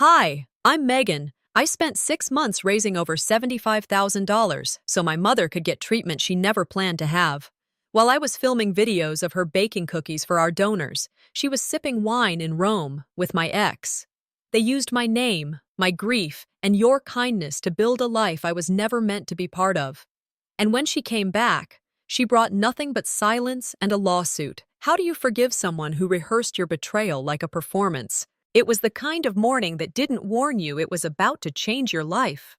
Hi, I'm Megan. I spent 6 months raising over $75,000 so my mother could get treatment she never planned to have. While I was filming videos of her baking cookies for our donors, she was sipping wine in Rome with my ex. They used my name, my grief, and your kindness to build a life I was never meant to be part of. And when she came back, she brought nothing but silence and a lawsuit. How do you forgive someone who rehearsed your betrayal like a performance? It was the kind of morning that didn't warn you it was about to change your life.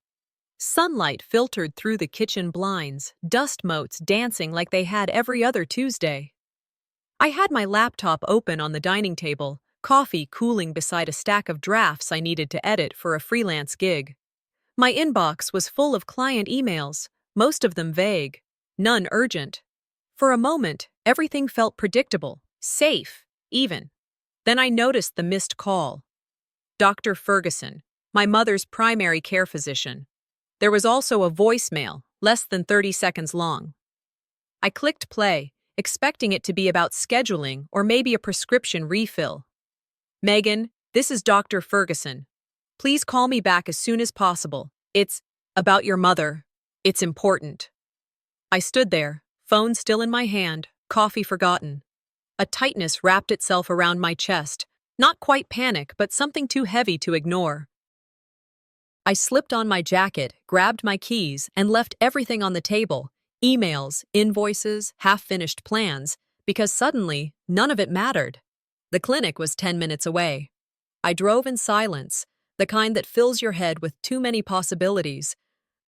Sunlight filtered through the kitchen blinds, dust motes dancing like they had every other Tuesday. I had my laptop open on the dining table, coffee cooling beside a stack of drafts I needed to edit for a freelance gig. My inbox was full of client emails, most of them vague, none urgent. For a moment, everything felt predictable, safe, even. Then I noticed the missed call. Dr. Ferguson, my mother's primary care physician. There was also a voicemail, less than 30 seconds long. I clicked play, expecting it to be about scheduling or maybe a prescription refill. Megan, this is Dr. Ferguson. Please call me back as soon as possible. It's about your mother. It's important. I stood there, phone still in my hand, coffee forgotten. A tightness wrapped itself around my chest, not quite panic, but something too heavy to ignore. I slipped on my jacket, grabbed my keys, and left everything on the table, emails, invoices, half-finished plans, because suddenly, none of it mattered. The clinic was 10 minutes away. I drove in silence, the kind that fills your head with too many possibilities.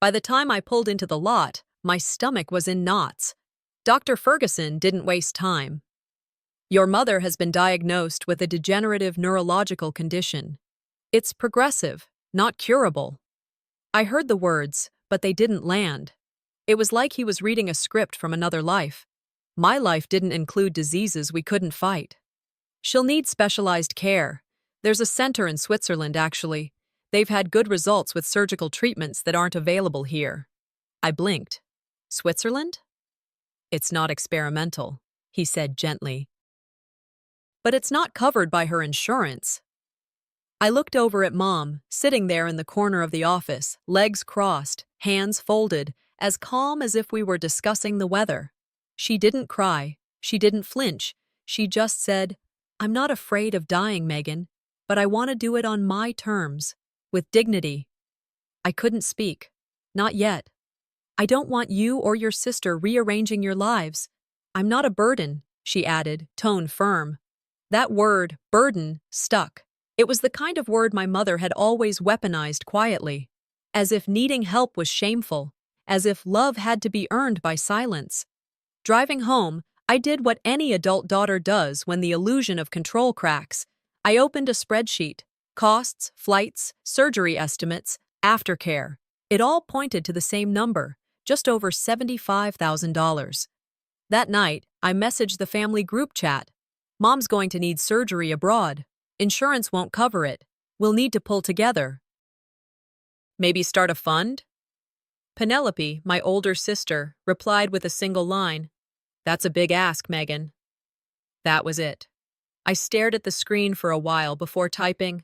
By the time I pulled into the lot, my stomach was in knots. Dr. Ferguson didn't waste time. Your mother has been diagnosed with a degenerative neurological condition. It's progressive, not curable. I heard the words, but they didn't land. It was like he was reading a script from another life. My life didn't include diseases we couldn't fight. She'll need specialized care. There's a center in Switzerland, actually. They've had good results with surgical treatments that aren't available here. I blinked. Switzerland? It's not experimental, he said gently. But it's not covered by her insurance. I looked over at Mom, sitting there in the corner of the office, legs crossed, hands folded, as calm as if we were discussing the weather. She didn't cry. She didn't flinch. She just said, "I'm not afraid of dying, Megan, but I want to do it on my terms, with dignity." I couldn't speak. Not yet. "I don't want you or your sister rearranging your lives. I'm not a burden," she added, tone firm. That word, burden, stuck. It was the kind of word my mother had always weaponized quietly, as if needing help was shameful, as if love had to be earned by silence. Driving home, I did what any adult daughter does when the illusion of control cracks. I opened a spreadsheet. Costs, flights, surgery estimates, aftercare. It all pointed to the same number, just over $75,000. That night, I messaged the family group chat. "Mom's going to need surgery abroad. Insurance won't cover it. We'll need to pull together. Maybe start a fund?" Penelope, my older sister, replied with a single line. "That's a big ask, Megan." That was it. I stared at the screen for a while before typing,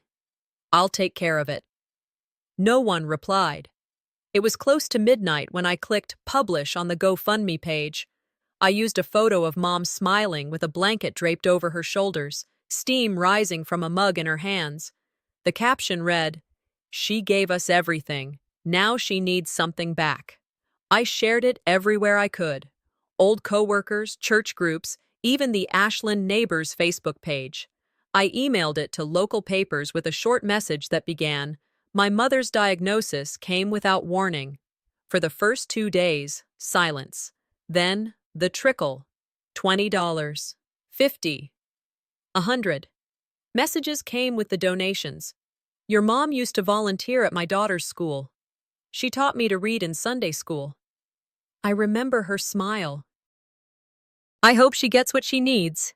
"I'll take care of it." No one replied. It was close to midnight when I clicked publish on the GoFundMe page. I used a photo of Mom smiling with a blanket draped over her shoulders, steam rising from a mug in her hands. The caption read, "She gave us everything. Now she needs something back." I shared it everywhere I could. Old coworkers, church groups, even the Ashland Neighbors Facebook page. I emailed it to local papers with a short message that began, "My mother's diagnosis came without warning." For the first 2 days, silence. Then, the trickle. $20, $50, $100. Messages came with the donations. "Your mom used to volunteer at my daughter's school. She taught me to read in Sunday school." I remember her smile. "I hope she gets what she needs."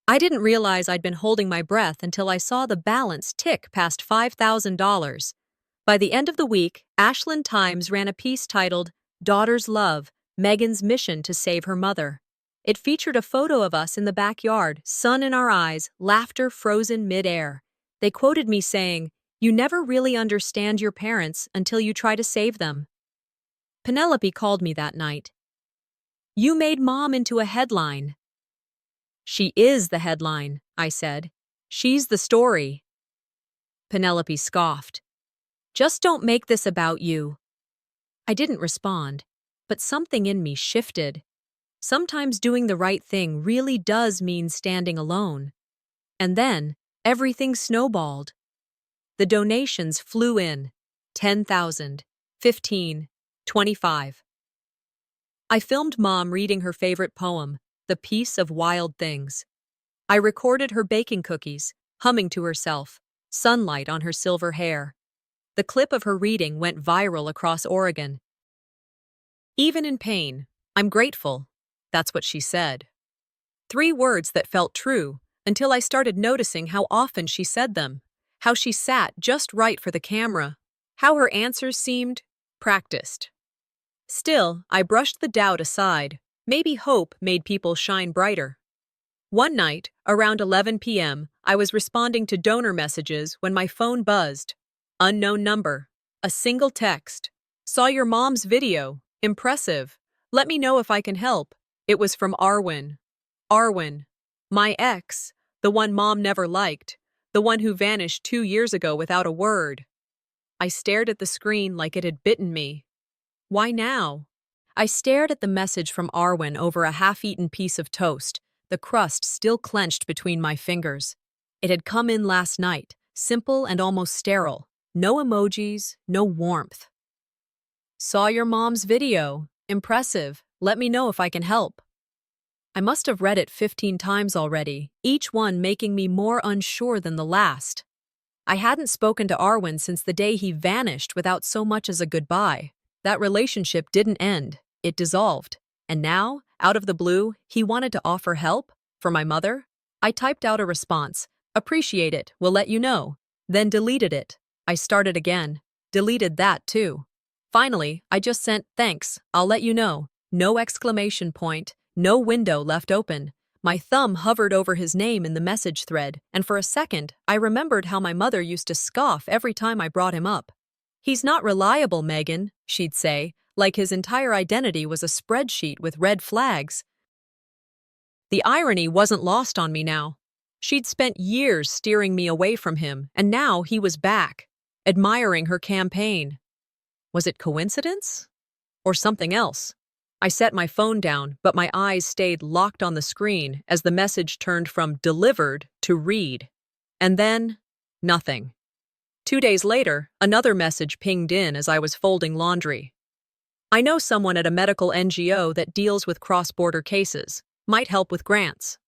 I didn't realize I'd been holding my breath until I saw the balance tick past $5,000. By the end of the week, Ashland Times ran a piece titled, "Daughter's Love, Megan's Mission to Save Her Mother." It featured a photo of us in the backyard, sun in our eyes, laughter frozen mid-air. They quoted me saying, You never really understand your parents until you try to save them. Penelope called me that night. You made Mom into a headline. She is the headline, I said. She's the story. Penelope scoffed. Just don't make this about you. I didn't respond, but something in me shifted. Sometimes doing the right thing really does mean standing alone. And then, everything snowballed. The donations flew in. 10,000, 15, 25. I filmed Mom reading her favorite poem, The Peace of Wild Things. I recorded her baking cookies, humming to herself, sunlight on her silver hair. The clip of her reading went viral across Oregon. Even in pain, I'm grateful. That's what she said. 3 words that felt true, until I started noticing how often she said them, how she sat just right for the camera, how her answers seemed practiced. Still, I brushed the doubt aside. Maybe hope made people shine brighter. One night, around 11 p.m., I was responding to donor messages when my phone buzzed. Unknown number. A single text. Saw your mom's video. Impressive. Let me know if I can help. It was from Arwen. Arwen. My ex. The one Mom never liked. The one who vanished 2 years ago without a word. I stared at the screen like it had bitten me. Why now? I stared at the message from Arwen over a half-eaten piece of toast, the crust still clenched between my fingers. It had come in last night, simple and almost sterile. No emojis, no warmth. Saw your mom's video. Impressive. Let me know if I can help. I must have read it 15 times already, each one making me more unsure than the last. I hadn't spoken to Arwen since the day he vanished without so much as a goodbye. That relationship didn't end, it dissolved. And now, out of the blue, he wanted to offer help? For my mother? I typed out a response. Appreciate it, will let you know. Then deleted it. I started again. Deleted that too. Finally, I just sent thanks, I'll let you know. No exclamation point, no window left open. My thumb hovered over his name in the message thread, and for a second, I remembered how my mother used to scoff every time I brought him up. He's not reliable, Megan, she'd say, like his entire identity was a spreadsheet with red flags. The irony wasn't lost on me now. She'd spent years steering me away from him, and now he was back, admiring her campaign. Was it coincidence? Or something else? I set my phone down, but my eyes stayed locked on the screen as the message turned from delivered to read. And then, nothing. 2 days later, another message pinged in as I was folding laundry. I know someone at a medical NGO that deals with cross-border cases. Might help with grants.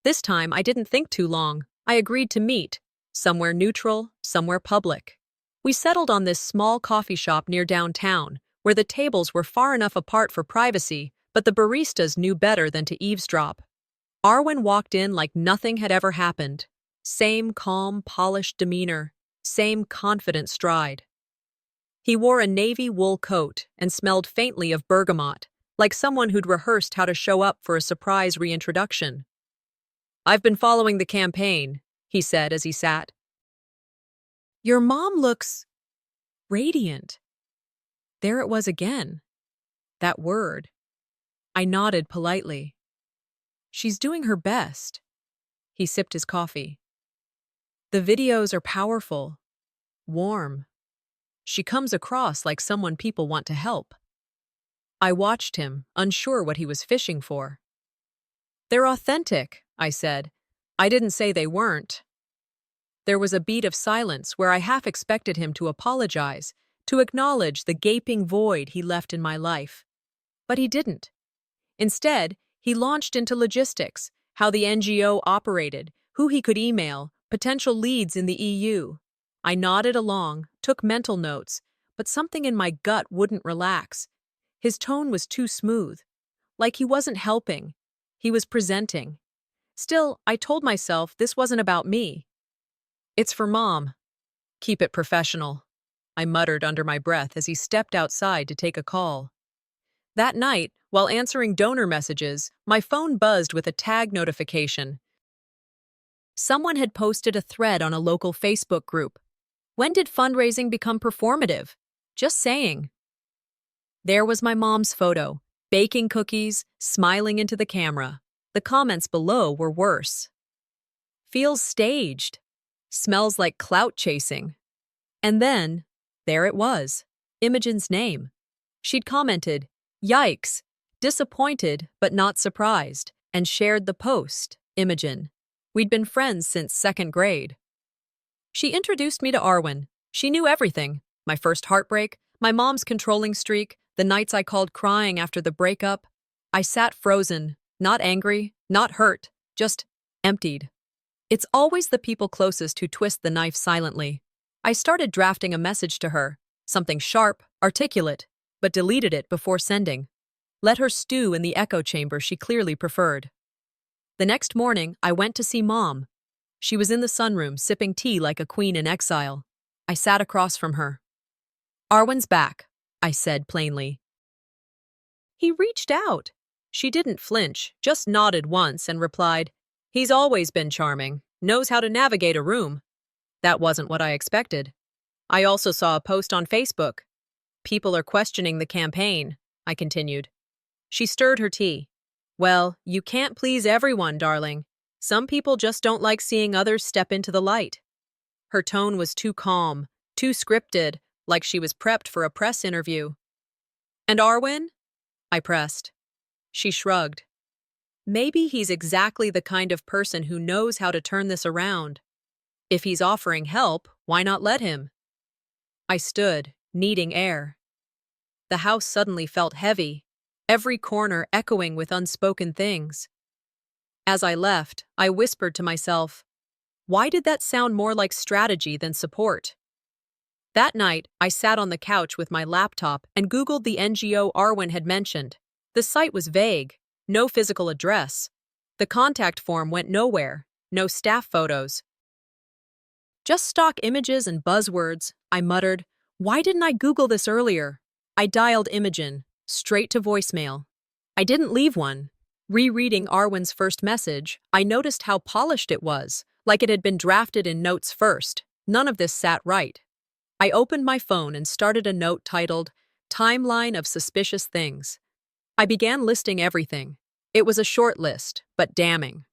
This time, I didn't think too long. I agreed to meet. Somewhere neutral, somewhere public. We settled on this small coffee shop near downtown, where the tables were far enough apart for privacy, but the baristas knew better than to eavesdrop. Arwen walked in like nothing had ever happened. Same calm, polished demeanor. Same confident stride. He wore a navy wool coat and smelled faintly of bergamot, like someone who'd rehearsed how to show up for a surprise reintroduction. I've been following the campaign, he said as he sat. Your mom looks radiant. There it was again. That word. I nodded politely. She's doing her best. He sipped his coffee. The videos are powerful, warm. She comes across like someone people want to help. I watched him, unsure what he was fishing for. They're authentic, I said. I didn't say they weren't. There was a beat of silence where I half expected him to apologize, to acknowledge the gaping void he left in my life. But he didn't. Instead, he launched into logistics, how the NGO operated, who he could email, potential leads in the EU. I nodded along, took mental notes, but something in my gut wouldn't relax. His tone was too smooth. Like he wasn't helping. He was presenting. Still, I told myself this wasn't about me. It's for Mom. Keep it professional, I muttered under my breath as he stepped outside to take a call. That night, while answering donor messages, my phone buzzed with a tag notification. Someone had posted a thread on a local Facebook group. When did fundraising become performative? Just saying. There was my mom's photo, baking cookies, smiling into the camera. The comments below were worse. Feels staged. Smells like clout chasing. And then, there it was, Imogen's name. She'd commented, "Yikes, disappointed but not surprised," and shared the post, Imogen. We'd been friends since second grade. She introduced me to Arwen. She knew everything. My first heartbreak, my mom's controlling streak, the nights I called crying after the breakup. I sat frozen, not angry, not hurt, just emptied. It's always the people closest who twist the knife silently. I started drafting a message to her, something sharp, articulate, but deleted it before sending. Let her stew in the echo chamber she clearly preferred. The next morning, I went to see Mom. She was in the sunroom, sipping tea like a queen in exile. I sat across from her. "Arwen's back," I said plainly. "He reached out." She didn't flinch, just nodded once and replied, "He's always been charming, knows how to navigate a room." That wasn't what I expected. I also saw a post on Facebook. "People are questioning the campaign," I continued. She stirred her tea. "Well, you can't please everyone, darling. Some people just don't like seeing others step into the light." Her tone was too calm, too scripted, like she was prepped for a press interview. "And Arwen?" I pressed. She shrugged. "Maybe he's exactly the kind of person who knows how to turn this around. If he's offering help, why not let him?" I stood, needing air. The house suddenly felt heavy, every corner echoing with unspoken things. As I left, I whispered to myself, why did that sound more like strategy than support? That night, I sat on the couch with my laptop and Googled the NGO Arwen had mentioned. The site was vague, no physical address. The contact form went nowhere, no staff photos. "Just stock images and buzzwords," I muttered. Why didn't I Google this earlier? I dialed Imogen, straight to voicemail. I didn't leave one. Rereading Arwen's first message, I noticed how polished it was, like it had been drafted in notes first. None of this sat right. I opened my phone and started a note titled, "Timeline of Suspicious Things." I began listing everything. It was a short list, but damning.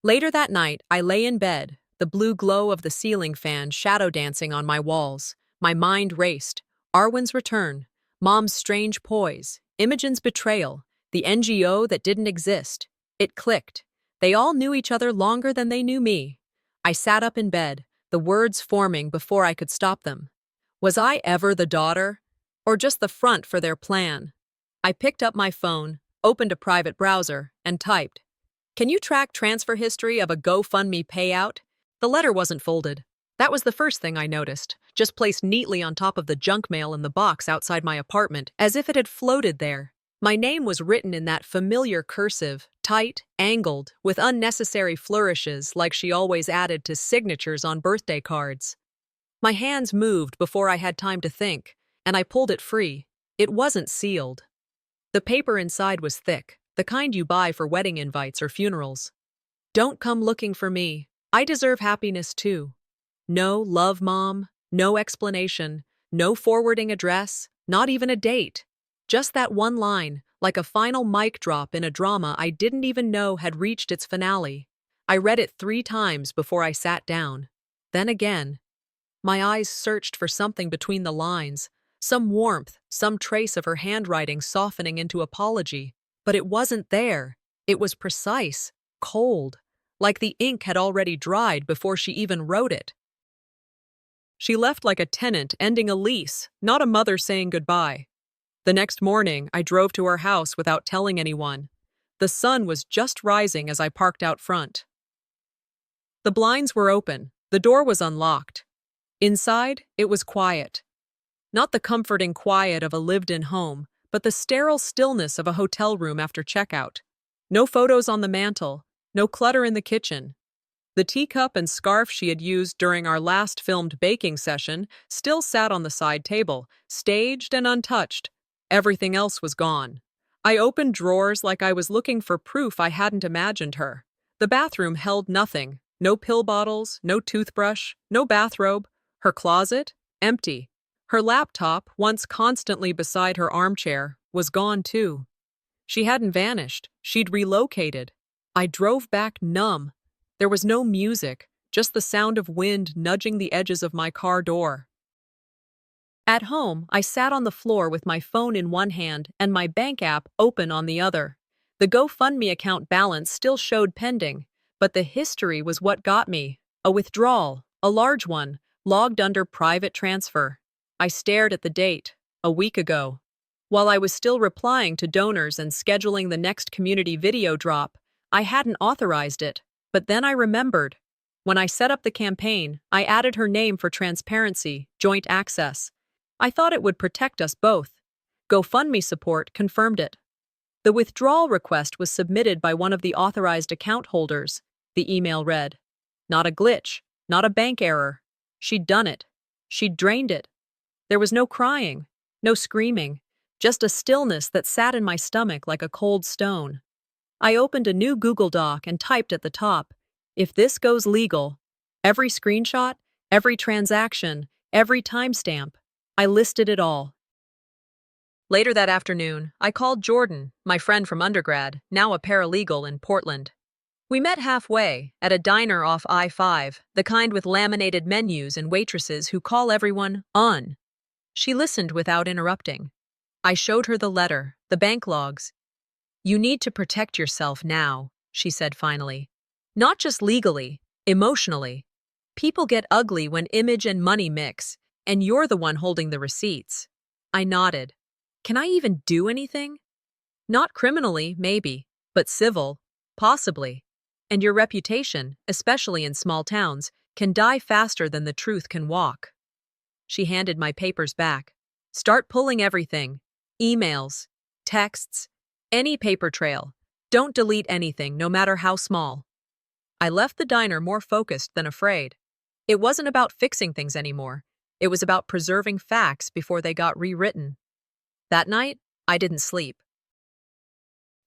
Later that night, I lay in bed, the blue glow of the ceiling fan shadow dancing on my walls. My mind raced. Arwen's return, Mom's strange poise, Imogen's betrayal, the NGO that didn't exist. It clicked. They all knew each other longer than they knew me. I sat up in bed, the words forming before I could stop them. Was I ever the daughter? Or just the front for their plan? I picked up my phone, opened a private browser, and typed, "Can you track transfer history of a GoFundMe payout?" The letter wasn't folded. That was the first thing I noticed, just placed neatly on top of the junk mail in the box outside my apartment, as if it had floated there. My name was written in that familiar cursive, tight, angled, with unnecessary flourishes like she always added to signatures on birthday cards. My hands moved before I had time to think, and I pulled it free. It wasn't sealed. The paper inside was thick, the kind you buy for wedding invites or funerals. "Don't come looking for me. I deserve happiness too." No love, Mom, no explanation, no forwarding address, not even a date. Just that one line, like a final mic drop in a drama I didn't even know had reached its finale. I read it 3 times before I sat down. Then again. My eyes searched for something between the lines, some warmth, some trace of her handwriting softening into apology. But it wasn't there. It was precise, cold, like the ink had already dried before she even wrote it. She left like a tenant ending a lease, not a mother saying goodbye. The next morning, I drove to her house without telling anyone. The sun was just rising as I parked out front. The blinds were open. The door was unlocked. Inside, it was quiet. Not the comforting quiet of a lived-in home, but the sterile stillness of a hotel room after checkout. No photos on the mantel, no clutter in the kitchen. The teacup and scarf she had used during our last filmed baking session still sat on the side table, staged and untouched. Everything else was gone. I opened drawers like I was looking for proof I hadn't imagined her. The bathroom held nothing. No pill bottles, no toothbrush, no bathrobe. Her closet? Empty. Her laptop, once constantly beside her armchair, was gone too. She hadn't vanished. She'd relocated. I drove back numb. There was no music, just the sound of wind nudging the edges of my car door. At home, I sat on the floor with my phone in one hand and my bank app open on the other. The GoFundMe account balance still showed pending, but the history was what got me. A withdrawal, a large one, logged under private transfer. I stared at the date, a week ago. While I was still replying to donors and scheduling the next community video drop, I hadn't authorized it. But then I remembered. When I set up the campaign, I added her name for transparency, joint access. I thought it would protect us both. GoFundMe support confirmed it. The withdrawal request was submitted by one of the authorized account holders, the email read. Not a glitch, not a bank error. She'd done it. She'd drained it. There was no crying, no screaming, just a stillness that sat in my stomach like a cold stone. I opened a new Google Doc and typed at the top, if this goes legal, every screenshot, every transaction, every timestamp, I listed it all. Later that afternoon, I called Jordan, my friend from undergrad, now a paralegal in Portland. We met halfway, at a diner off I-5, the kind with laminated menus and waitresses who call everyone on. She listened without interrupting. I showed her the letter, the bank logs. You need to protect yourself now, she said finally. Not just legally, emotionally. People get ugly when image and money mix, and you're the one holding the receipts. I nodded. Can I even do anything? Not criminally, maybe, but civil, possibly. And your reputation, especially in small towns, can die faster than the truth can walk. She handed my papers back. Start pulling everything. Emails, texts, any paper trail. Don't delete anything, no matter how small. I left the diner more focused than afraid. It wasn't about fixing things anymore. It was about preserving facts before they got rewritten. That night, I didn't sleep.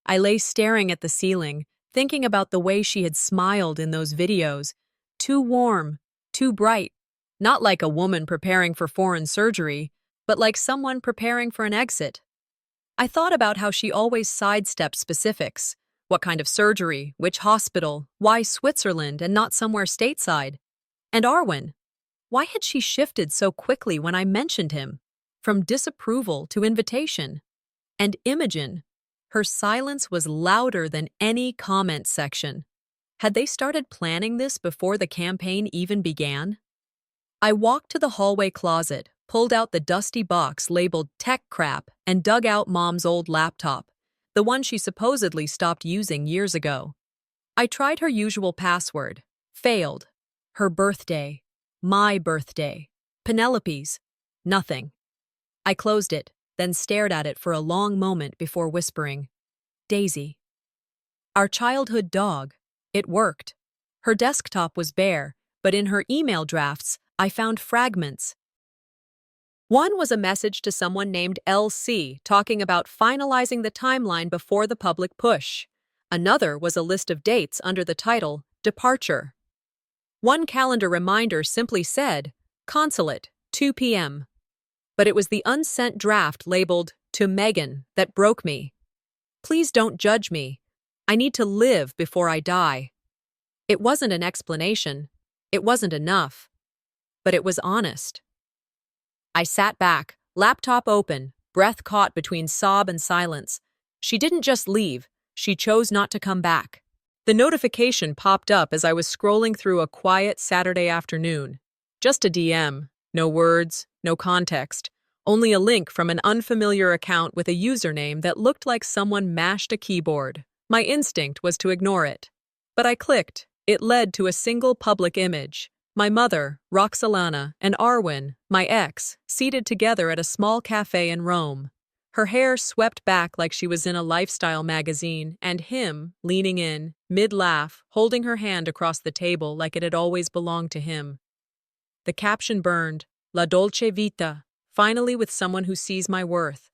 I lay staring at the ceiling, thinking about the way she had smiled in those videos. Too warm, too bright. Not like a woman preparing for foreign surgery, but like someone preparing for an exit. I thought about how she always sidestepped specifics. What kind of surgery, which hospital, why Switzerland and not somewhere stateside? And Arwen. Why had she shifted so quickly when I mentioned him? From disapproval to invitation. And Imogen. Her silence was louder than any comment section. Had they started planning this before the campaign even began? I walked to the hallway closet, pulled out the dusty box labeled tech crap, and dug out Mom's old laptop, the one she supposedly stopped using years ago. I tried her usual password. Failed. Her birthday. My birthday. Penelope's. Nothing. I closed it, then stared at it for a long moment before whispering, Daisy. Our childhood dog. It worked. Her desktop was bare, but in her email drafts, I found fragments. One was a message to someone named LC talking about finalizing the timeline before the public push. Another was a list of dates under the title, Departure. One calendar reminder simply said, Consulate, 2 p.m. But it was the unsent draft labeled, To Megan, that broke me. Please don't judge me. I need to live before I die. It wasn't an explanation. It wasn't enough. But it was honest. I sat back, laptop open, breath caught between sob and silence. She didn't just leave, she chose not to come back. The notification popped up as I was scrolling through a quiet Saturday afternoon. Just a DM, no words, no context, only a link from an unfamiliar account with a username that looked like someone mashed a keyboard. My instinct was to ignore it. But I clicked. It led to a single public image. My mother, Roxalana, and Arwen, my ex, seated together at a small cafe in Rome. Her hair swept back like she was in a lifestyle magazine, and him, leaning in, mid-laugh, holding her hand across the table like it had always belonged to him. The caption burned, La Dolce Vita, finally with someone who sees my worth.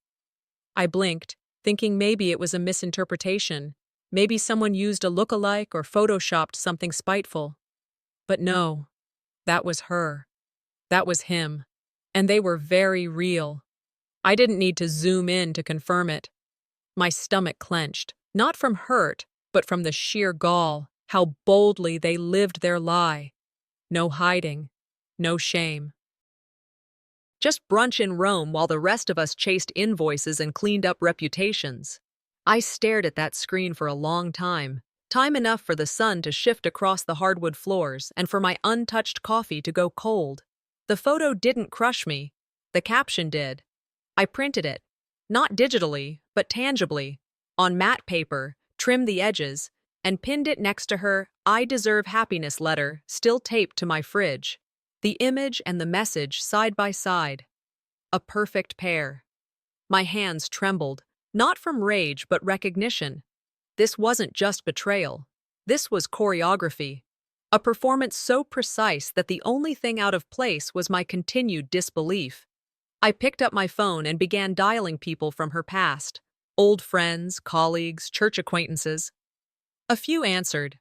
I blinked, thinking maybe it was a misinterpretation. Maybe someone used a look-alike or photoshopped something spiteful. But no. That was her. That was him. And they were very real. I didn't need to zoom in to confirm it. My stomach clenched, not from hurt, but from the sheer gall, how boldly they lived their lie. No hiding, no shame. Just brunch in Rome while the rest of us chased invoices and cleaned up reputations. I stared at that screen for a long time enough for the sun to shift across the hardwood floors and for my untouched coffee to go cold. The photo didn't crush me. The caption did. I printed it, not digitally, but tangibly, on matte paper, trimmed the edges, and pinned it next to her "I deserve happiness" letter still taped to my fridge. The image and the message side by side. A perfect pair. My hands trembled, not from rage but recognition. This wasn't just betrayal. This was choreography. A performance so precise that the only thing out of place was my continued disbelief. I picked up my phone and began dialing people from her past. Old friends, colleagues, church acquaintances. A few answered.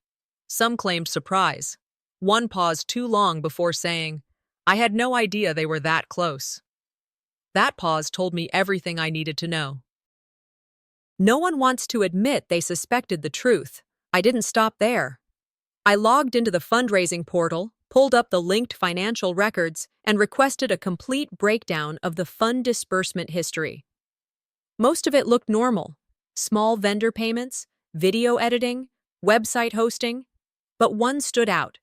Some claimed surprise. One paused too long before saying, "I had no idea they were that close." That pause told me everything I needed to know. No one wants to admit they suspected the truth. I didn't stop there. I logged into the fundraising portal, pulled up the linked financial records, and requested a complete breakdown of the fund disbursement history. Most of it looked normal. Small vendor payments, video editing, website hosting. But one stood out.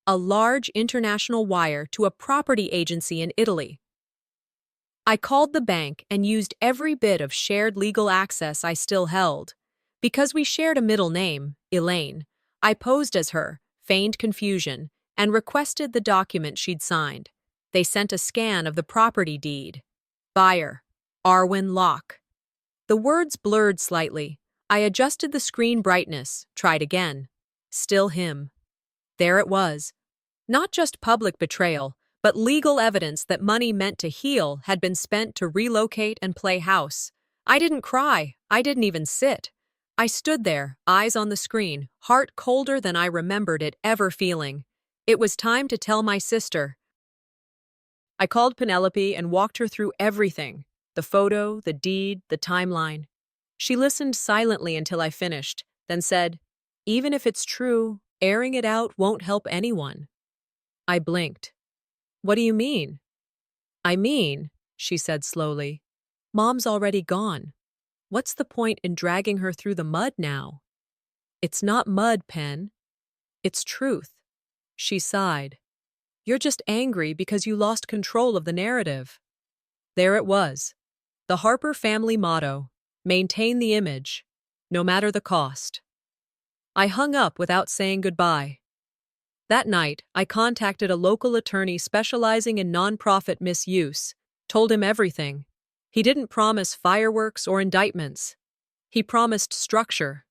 A large international wire to a property agency in Italy. I called the bank and used every bit of shared legal access I still held. Because we shared a middle name, Elaine, I posed as her, feigned confusion, and requested the document she'd signed. They sent a scan of the property deed. Buyer, Arwen Locke. The words blurred slightly. I adjusted the screen brightness, tried again. Still him. There it was. Not just public betrayal, but legal evidence that money meant to heal had been spent to relocate and play house. I didn't cry. I didn't even sit. I stood there, eyes on the screen, heart colder than I remembered it ever feeling. It was time to tell my sister. I called Penelope and walked her through everything. The photo, the deed, the timeline. She listened silently until I finished, then said, "Even if it's true, airing it out won't help anyone." I blinked. "What do you mean?" "I mean," she said slowly, "Mom's already gone. What's the point in dragging her through the mud now?" "It's not mud, Pen. It's truth." She sighed. "You're just angry because you lost control of the narrative." There it was. The Harper family motto, maintain the image, no matter the cost. I hung up without saying goodbye. That night, I contacted a local attorney specializing in nonprofit misuse, told him everything. He didn't promise fireworks or indictments. He promised structure.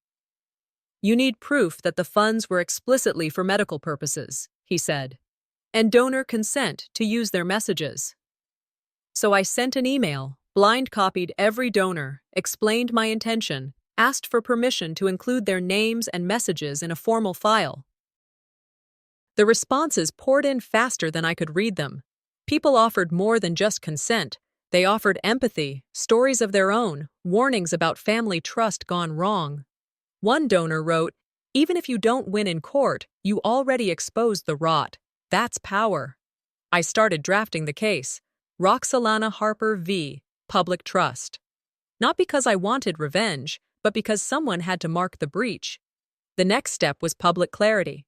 "You need proof that the funds were explicitly for medical purposes," he said, "and donor consent to use their messages." So I sent an email, blind copied every donor, explained my intention, asked for permission to include their names and messages in a formal file. The responses poured in faster than I could read them. People offered more than just consent. They offered empathy, stories of their own, warnings about family trust gone wrong. One donor wrote, "Even if you don't win in court, you already exposed the rot. That's power." I started drafting the case. Roxalana Harper v. Public Trust. Not because I wanted revenge, but because someone had to mark the breach. The next step was public clarity.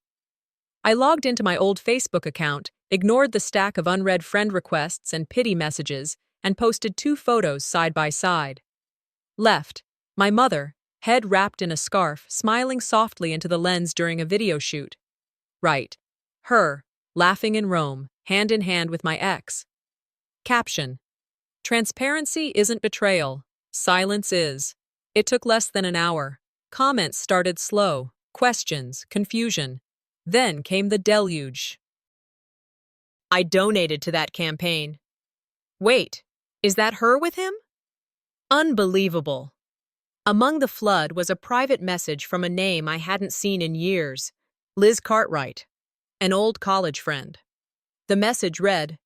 I logged into my old Facebook account, ignored the stack of unread friend requests and pity messages, and posted 2 photos side by side. Left, my mother, head wrapped in a scarf, smiling softly into the lens during a video shoot. Right, her, laughing in Rome, hand in hand with my ex. Caption: Transparency isn't betrayal. Silence is. It took less than an hour. Comments started slow, questions, confusion. Then came the deluge. I donated to that campaign. Wait, is that her with him? Unbelievable. Among the flood was a private message from a name I hadn't seen in years, Liz Cartwright, an old college friend. The message read,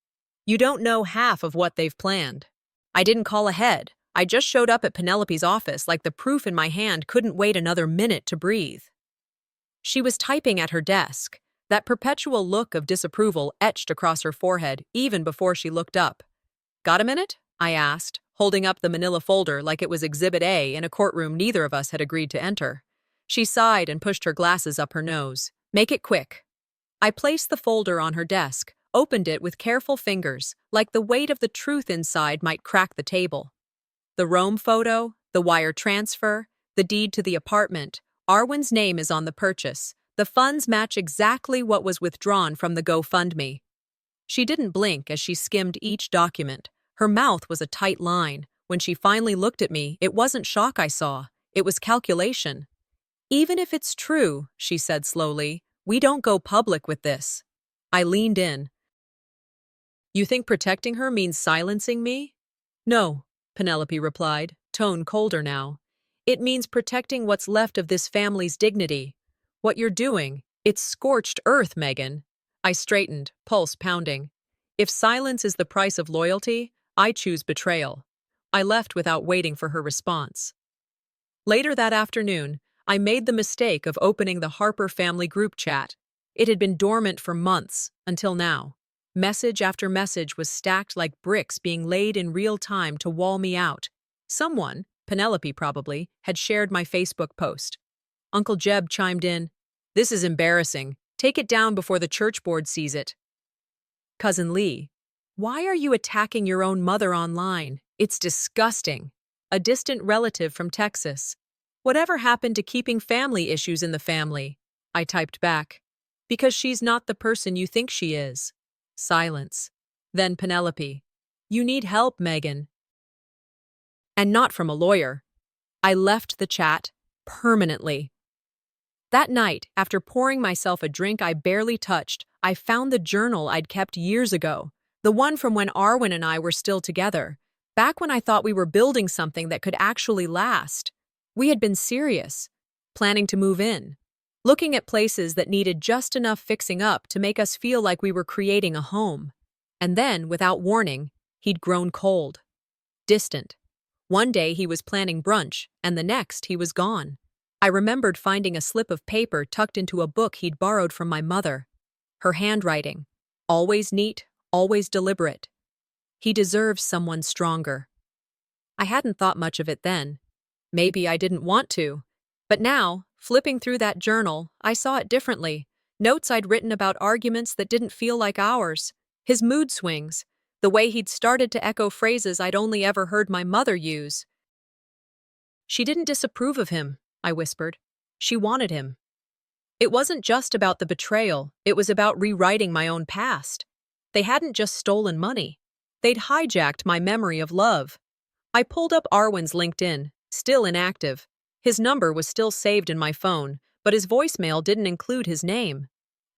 You don't know half of what they've planned. I didn't call ahead. I just showed up at Penelope's office like the proof in my hand couldn't wait another minute to breathe. She was typing at her desk, that perpetual look of disapproval etched across her forehead even before she looked up. Got a minute? I asked, holding up the manila folder like it was Exhibit A in a courtroom neither of us had agreed to enter. She sighed and pushed her glasses up her nose. Make it quick. I placed the folder on her desk, opened it with careful fingers, like the weight of the truth inside might crack the table. The Rome photo, the wire transfer, the deed to the apartment. Arwen's name is on the purchase. The funds match exactly what was withdrawn from the GoFundMe. She didn't blink as she skimmed each document. Her mouth was a tight line. When she finally looked at me, it wasn't shock I saw. It was calculation. Even if it's true, she said slowly, we don't go public with this. I leaned in. You think protecting her means silencing me? No, Penelope replied, tone colder now. It means protecting what's left of this family's dignity. What you're doing, it's scorched earth, Megan. I straightened, pulse pounding. If silence is the price of loyalty, I choose betrayal. I left without waiting for her response. Later that afternoon, I made the mistake of opening the Harper family group chat. It had been dormant for months, until now. Message after message was stacked like bricks being laid in real time to wall me out. Someone, Penelope probably, had shared my Facebook post. Uncle Jeb chimed in, "This is embarrassing. Take it down before the church board sees it." Cousin Lee, "Why are you attacking your own mother online? It's disgusting." A distant relative from Texas. "Whatever happened to keeping family issues in the family?" I typed back. "Because she's not the person you think she is." Silence. Then Penelope, "You need help, Megan." And not from a lawyer. I left the chat permanently. That night, after pouring myself a drink I barely touched, I found the journal I'd kept years ago, the one from when Arwen and I were still together, back when I thought we were building something that could actually last. We had been serious, planning to move in, looking at places that needed just enough fixing up to make us feel like we were creating a home. And then, without warning, he'd grown cold, distant. One day he was planning brunch, and the next he was gone. I remembered finding a slip of paper tucked into a book he'd borrowed from my mother. Her handwriting, always neat, always deliberate. He deserves someone stronger. I hadn't thought much of it then. Maybe I didn't want to. But now, flipping through that journal, I saw it differently. Notes I'd written about arguments that didn't feel like ours. His mood swings. The way he'd started to echo phrases I'd only ever heard my mother use. She didn't disapprove of him, I whispered. She wanted him. It wasn't just about the betrayal, it was about rewriting my own past. They hadn't just stolen money. They'd hijacked my memory of love. I pulled up Arwen's LinkedIn, still inactive. His number was still saved in my phone, but his voicemail didn't include his name.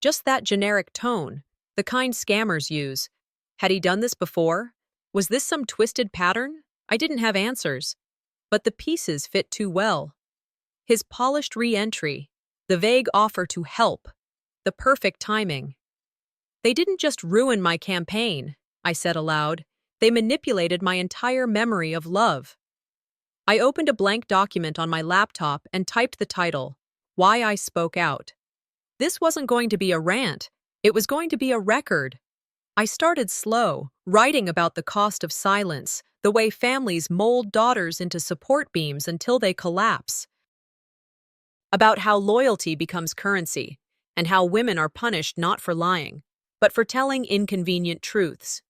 Just that generic tone, the kind scammers use. Had he done this before? Was this some twisted pattern? I didn't have answers. But the pieces fit too well. His polished re-entry, the vague offer to help, the perfect timing. They didn't just ruin my campaign, I said aloud. They manipulated my entire memory of love. I opened a blank document on my laptop and typed the title, Why I Spoke Out. This wasn't going to be a rant. It was going to be a record. I started slow, writing about the cost of silence, the way families mold daughters into support beams until they collapse. About how loyalty becomes currency, and how women are punished not for lying, but for telling inconvenient truths.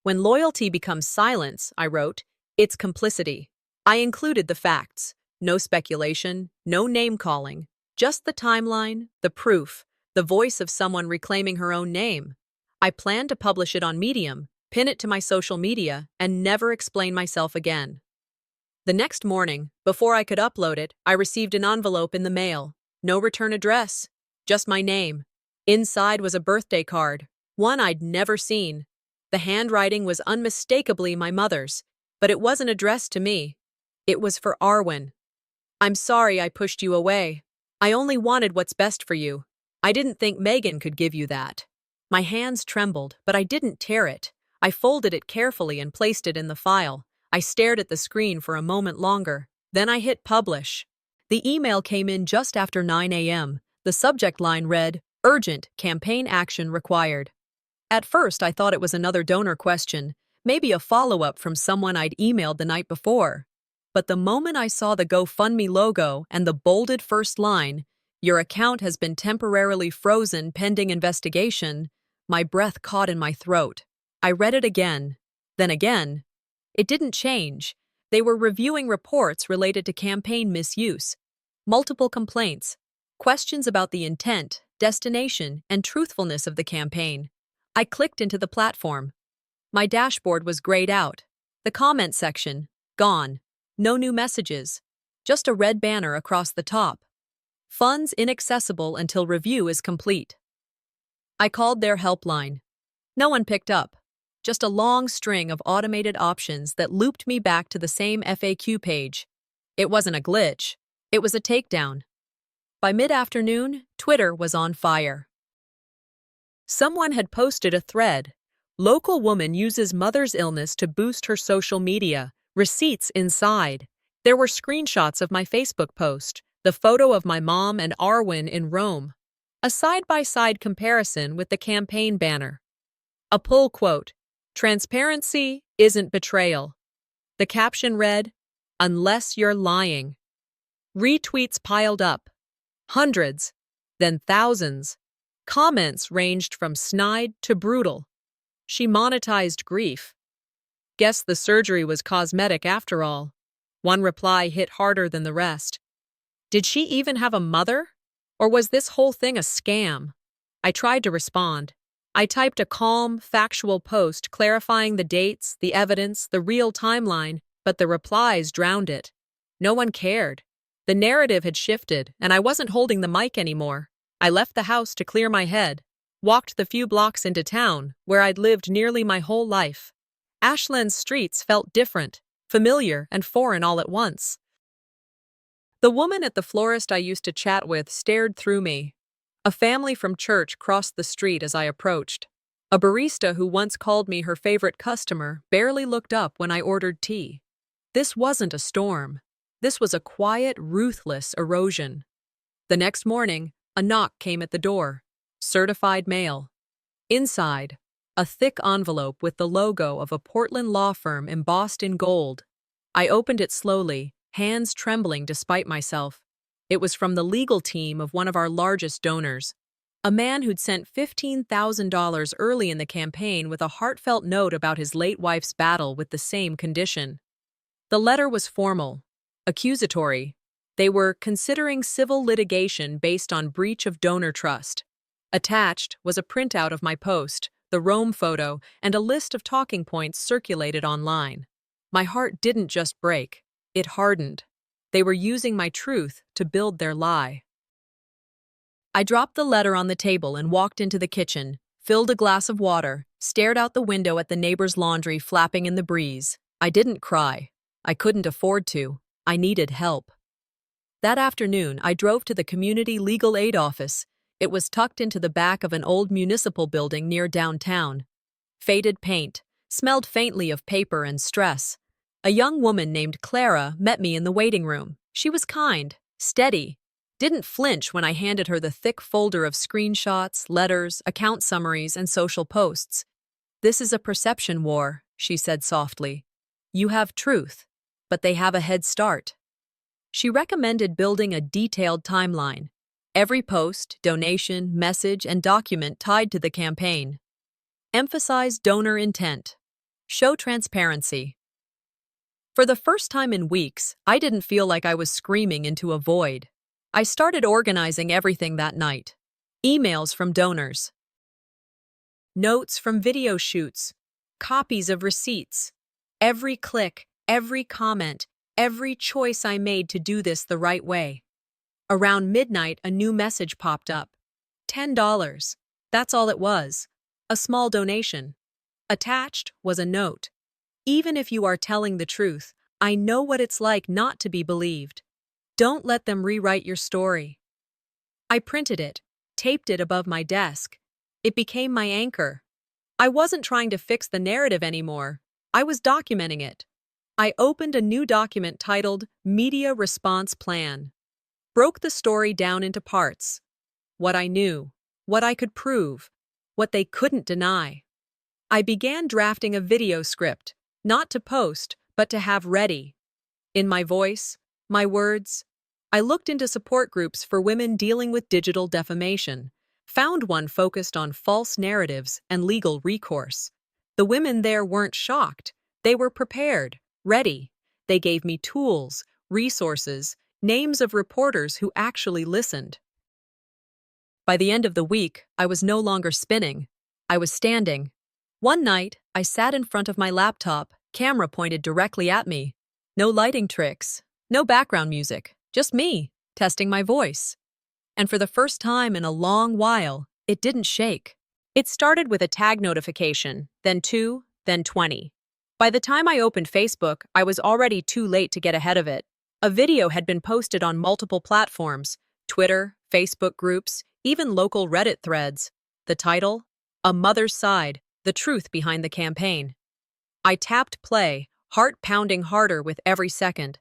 When loyalty becomes silence, I wrote, it's complicity. I included the facts. No speculation, no name-calling, just the timeline, the proof, the voice of someone reclaiming her own name. I planned to publish it on Medium, pin it to my social media, and never explain myself again. The next morning, before I could upload it, I received an envelope in the mail. No return address, just my name. Inside was a birthday card, one I'd never seen. The handwriting was unmistakably my mother's, but it wasn't addressed to me. It was for Arwen. I'm sorry I pushed you away. I only wanted what's best for you. I didn't think Megan could give you that. My hands trembled, but I didn't tear it. I folded it carefully and placed it in the file. I stared at the screen for a moment longer. Then I hit publish. The email came in just after 9 a.m. The subject line read, "Urgent, campaign action required." At first, I thought it was another donor question, maybe a follow-up from someone I'd emailed the night before. But the moment I saw the GoFundMe logo and the bolded first line, "Your account has been temporarily frozen pending investigation," my breath caught in my throat. I read it again, then again. It didn't change. They were reviewing reports related to campaign misuse, multiple complaints, questions about the intent, destination, and truthfulness of the campaign. I clicked into the platform. My dashboard was grayed out. The comment section, gone. No new messages. Just a red banner across the top. Funds inaccessible until review is complete. I called their helpline. No one picked up. Just a long string of automated options that looped me back to the same FAQ page. It wasn't a glitch. It was a takedown. By mid-afternoon, Twitter was on fire. Someone had posted a thread. Local woman uses mother's illness to boost her social media. Receipts inside. There were screenshots of my Facebook post, the photo of my mom and Arwen in Rome. A side-by-side comparison with the campaign banner. A pull quote, "Transparency isn't betrayal." The caption read, "Unless you're lying." Retweets piled up. Hundreds, then thousands. Comments ranged from snide to brutal. She monetized grief. Guess the surgery was cosmetic after all. One reply hit harder than the rest. Did she even have a mother? Or was this whole thing a scam? I tried to respond. I typed a calm, factual post clarifying the dates, the evidence, the real timeline, but the replies drowned it. No one cared. The narrative had shifted, and I wasn't holding the mic anymore. I left the house to clear my head, walked the few blocks into town, where I'd lived nearly my whole life. Ashland's streets felt different, familiar and foreign all at once. The woman at the florist I used to chat with stared through me. A family from church crossed the street as I approached. A barista who once called me her favorite customer barely looked up when I ordered tea. This wasn't a storm. This was a quiet, ruthless erosion. The next morning, a knock came at the door. Certified mail. Inside, a thick envelope with the logo of a Portland law firm embossed in gold. I opened it slowly, hands trembling despite myself. It was from the legal team of one of our largest donors, a man who'd sent $15,000 early in the campaign with a heartfelt note about his late wife's battle with the same condition. The letter was formal, accusatory. They were considering civil litigation based on breach of donor trust. Attached was a printout of my post, the Rome photo, and a list of talking points circulated online. My heart didn't just break, it hardened. They were using my truth to build their lie. I dropped the letter on the table and walked into the kitchen, filled a glass of water, stared out the window at the neighbor's laundry flapping in the breeze. I didn't cry. I couldn't afford to. I needed help. That afternoon, I drove to the community legal aid office. It was tucked into the back of an old municipal building near downtown. Faded paint, smelled faintly of paper and stress. A young woman named Clara met me in the waiting room. She was kind, steady, didn't flinch when I handed her the thick folder of screenshots, letters, account summaries, and social posts. "This is a perception war," she said softly. "You have truth, but they have a head start." She recommended building a detailed timeline. Every post, donation, message, and document tied to the campaign. Emphasize donor intent. Show transparency. For the first time in weeks, I didn't feel like I was screaming into a void. I started organizing everything that night. Emails from donors. Notes from video shoots. Copies of receipts. Every click, every comment, every choice I made to do this the right way. Around midnight, a new message popped up. $10. That's all it was. A small donation. Attached was a note. "Even if you are telling the truth, I know what it's like not to be believed. Don't let them rewrite your story." I printed it, taped it above my desk. It became my anchor. I wasn't trying to fix the narrative anymore. I was documenting it. I opened a new document titled Media Response Plan. Broke the story down into parts. What I knew, what I could prove, what they couldn't deny. I began drafting a video script, not to post, but to have ready. In my voice, my words, I looked into support groups for women dealing with digital defamation, found one focused on false narratives and legal recourse. The women there weren't shocked. They were prepared, ready. They gave me tools, resources, names of reporters who actually listened. By the end of the week, I was no longer spinning. I was standing. One night, I sat in front of my laptop, camera pointed directly at me. No lighting tricks, no background music, just me, testing my voice. And for the first time in a long while, it didn't shake. It started with a tag notification, then 2, then 20. By the time I opened Facebook, I was already too late to get ahead of it. A video had been posted on multiple platforms, Twitter, Facebook groups, even local Reddit threads. The title? A Mother's Side, the truth behind the campaign. I tapped play, heart pounding harder with every second.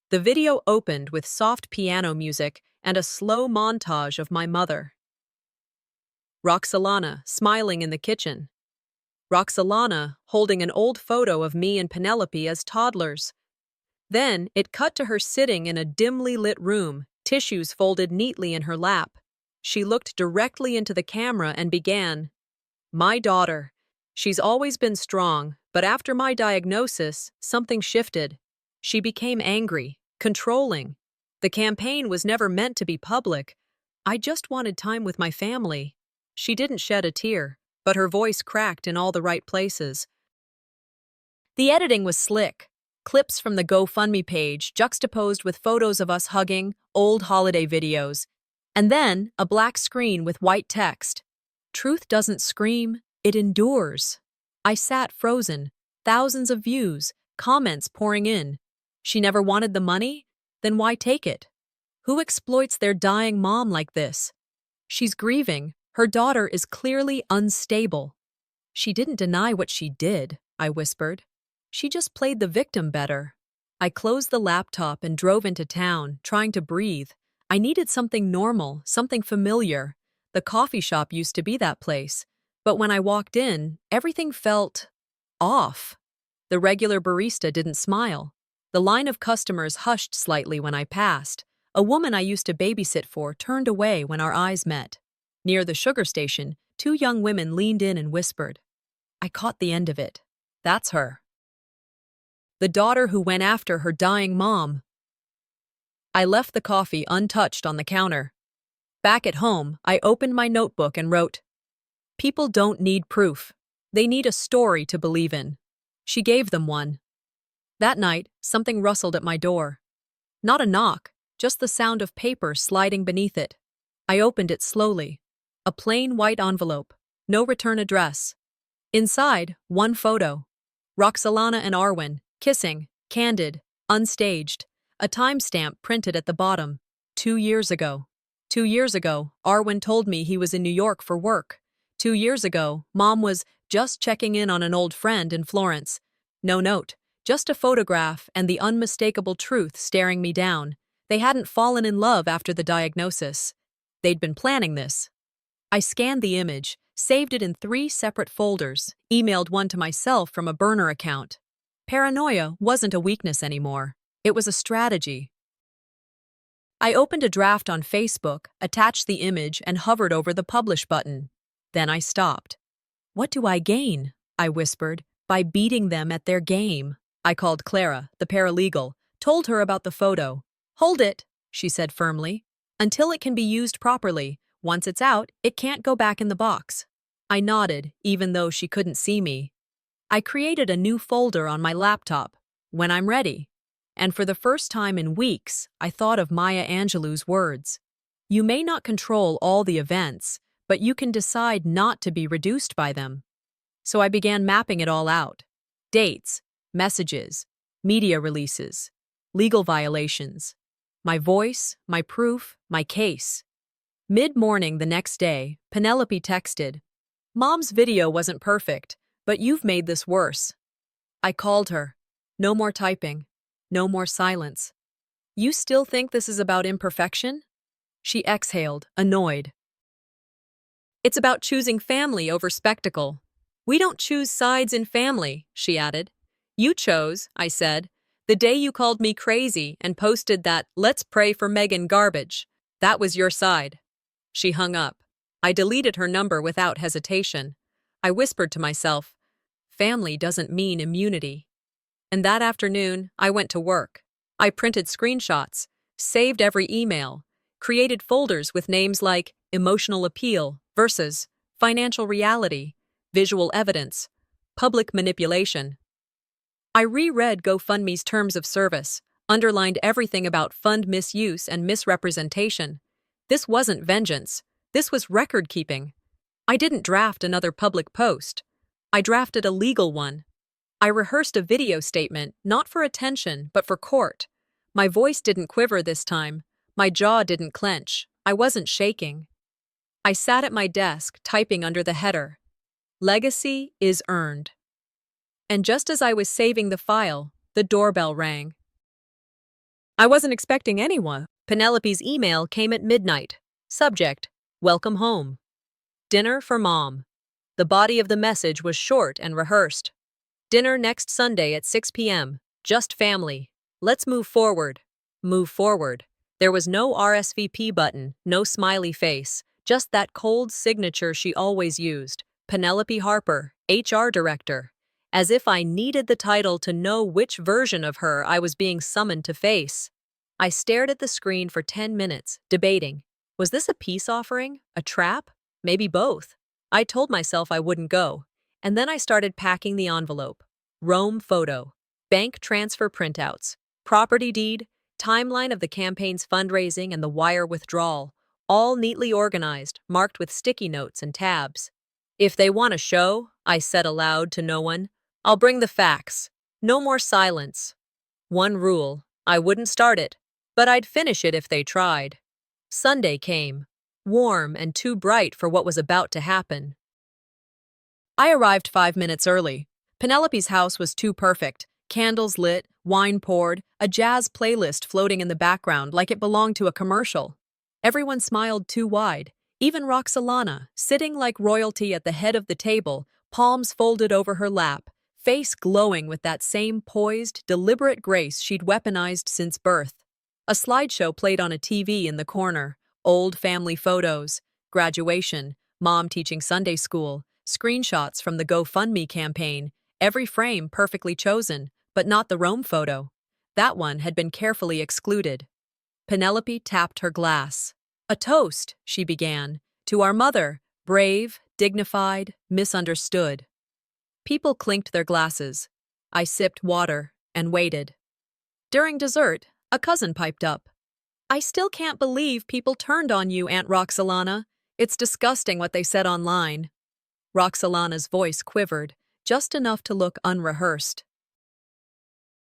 The video opened with soft piano music and a slow montage of my mother. Roxalana, smiling in the kitchen. Roxalana, holding an old photo of me and Penelope as toddlers. Then it cut to her sitting in a dimly lit room, tissues folded neatly in her lap. She looked directly into the camera and began, "My daughter. She's always been strong, but after my diagnosis, something shifted. She became angry, controlling. The campaign was never meant to be public. I just wanted time with my family." She didn't shed a tear, but her voice cracked in all the right places. The editing was slick. Clips from the GoFundMe page juxtaposed with photos of us hugging, old holiday videos, and then a black screen with white text. Truth doesn't scream, it endures. I sat frozen, thousands of views, comments pouring in. She never wanted the money? Then why take it? Who exploits their dying mom like this? She's grieving. Her daughter is clearly unstable. She didn't deny what she did, I whispered. She just played the victim better. I closed the laptop and drove into town, trying to breathe. I needed something normal, something familiar. The coffee shop used to be that place. But when I walked in, everything felt off. The regular barista didn't smile. The line of customers hushed slightly when I passed. A woman I used to babysit for turned away when our eyes met. Near the sugar station, 2 young women leaned in and whispered. I caught the end of it. That's her. The daughter who went after her dying mom. I left the coffee untouched on the counter. Back at home, I opened my notebook and wrote, "People don't need proof. They need a story to believe in." She gave them one. That night, something rustled at my door. Not a knock, just the sound of paper sliding beneath it. I opened it slowly. A plain white envelope, no return address. Inside, one photo. Roxalana and Arwen, kissing, candid, unstaged. A timestamp printed at the bottom. 2 years ago. 2 years ago, Arwen told me he was in New York for work. 2 years ago, Mom was just checking in on an old friend in Florence. No note, just a photograph and the unmistakable truth staring me down. They hadn't fallen in love after the diagnosis. They'd been planning this. I scanned the image, saved it in 3 separate folders, emailed one to myself from a burner account. Paranoia wasn't a weakness anymore. It was a strategy. I opened a draft on Facebook, attached the image, and hovered over the publish button. Then I stopped. What do I gain? I whispered. By beating them at their game. I called Clara, the paralegal, told her about the photo. Hold it, she said firmly. Until it can be used properly. Once it's out, it can't go back in the box. I nodded, even though she couldn't see me. I created a new folder on my laptop. When I'm ready. And for the first time in weeks, I thought of Maya Angelou's words. You may not control all the events, but you can decide not to be reduced by them. So I began mapping it all out. Dates, messages, media releases, legal violations. My voice, my proof, my case. Mid-morning the next day, Penelope texted, Mom's video wasn't perfect, but you've made this worse. I called her. No more typing. No more silence. You still think this is about imperfection? She exhaled, annoyed. It's about choosing family over spectacle. We don't choose sides in family, she added. You chose, I said, the day you called me crazy and posted that "let's pray for Megan" garbage. That was your side. She hung up. I deleted her number without hesitation. I whispered to myself, family doesn't mean immunity. And that afternoon, I went to work. I printed screenshots, saved every email, created folders with names like emotional appeal versus financial reality, visual evidence, public manipulation. I reread GoFundMe's terms of service, underlined everything about fund misuse and misrepresentation. This wasn't vengeance. This was record-keeping. I didn't draft another public post. I drafted a legal one. I rehearsed a video statement, not for attention, but for court. My voice didn't quiver this time. My jaw didn't clench. I wasn't shaking. I sat at my desk, typing under the header, "Legacy is earned." And just as I was saving the file, the doorbell rang. I wasn't expecting anyone. Penelope's email came at midnight. Subject, "Welcome home." Dinner for Mom. The body of the message was short and rehearsed. Dinner next Sunday at 6 p.m. Just family. Let's move forward. Move forward. There was no RSVP button, no smiley face, just that cold signature she always used. Penelope Harper, HR Director. As if I needed the title to know which version of her I was being summoned to face. I stared at the screen for 10 minutes, debating. Was this a peace offering? A trap? Maybe both. I told myself I wouldn't go. And then I started packing the envelope. Rome photo. Bank transfer printouts. Property deed. Timeline of the campaign's fundraising and the wire withdrawal. All neatly organized, marked with sticky notes and tabs. If they want a show, I said aloud to no one, I'll bring the facts. No more silence. One rule, I wouldn't start it, but I'd finish it if they tried. Sunday came, warm and too bright for what was about to happen. I arrived 5 minutes early. Penelope's house was too perfect. Candles lit, wine poured, a jazz playlist floating in the background like it belonged to a commercial. Everyone smiled too wide. Even Roxalana, sitting like royalty at the head of the table, palms folded over her lap, face glowing with that same poised, deliberate grace she'd weaponized since birth. A slideshow played on a TV in the corner, old family photos, graduation, mom teaching Sunday school, screenshots from the GoFundMe campaign, every frame perfectly chosen, but not the Rome photo. That one had been carefully excluded. Penelope tapped her glass. "A toast," she began, "to our mother, brave, dignified, misunderstood." People clinked their glasses. I sipped water and waited. During dessert, a cousin piped up. "I still can't believe people turned on you, Aunt Roxalana. It's disgusting what they said online." Roxalana's voice quivered, just enough to look unrehearsed.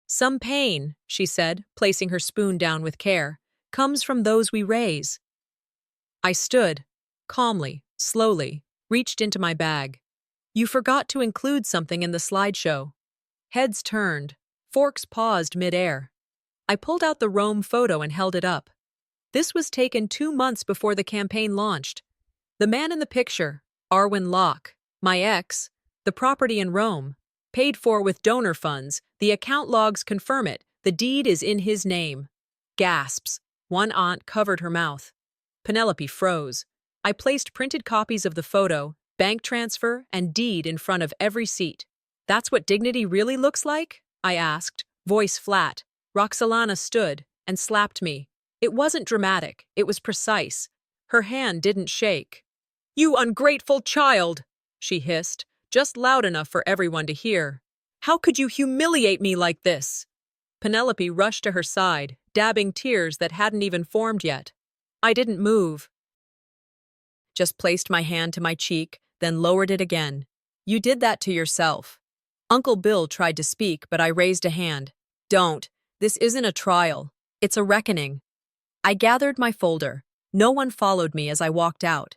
"Some pain," she said, placing her spoon down with care, "comes from those we raise." I stood, calmly, slowly, reached into my bag. "You forgot to include something in the slideshow." Heads turned, forks paused midair. I pulled out the Rome photo and held it up. This was taken 2 months before the campaign launched. The man in the picture, Arwen Locke, my ex, the property in Rome, paid for with donor funds, the account logs confirm it, the deed is in his name. Gasps. One aunt covered her mouth. Penelope froze. I placed printed copies of the photo, bank transfer, and deed in front of every seat. "That's what dignity really looks like?" I asked, voice flat. Roxalana stood and slapped me. It wasn't dramatic, it was precise. Her hand didn't shake. "You ungrateful child!" she hissed, just loud enough for everyone to hear. "How could you humiliate me like this?" Penelope rushed to her side, dabbing tears that hadn't even formed yet. I didn't move. Just placed my hand to my cheek, then lowered it again. "You did that to yourself." Uncle Bill tried to speak, but I raised a hand. "Don't. This isn't a trial. It's a reckoning." I gathered my folder. No one followed me as I walked out.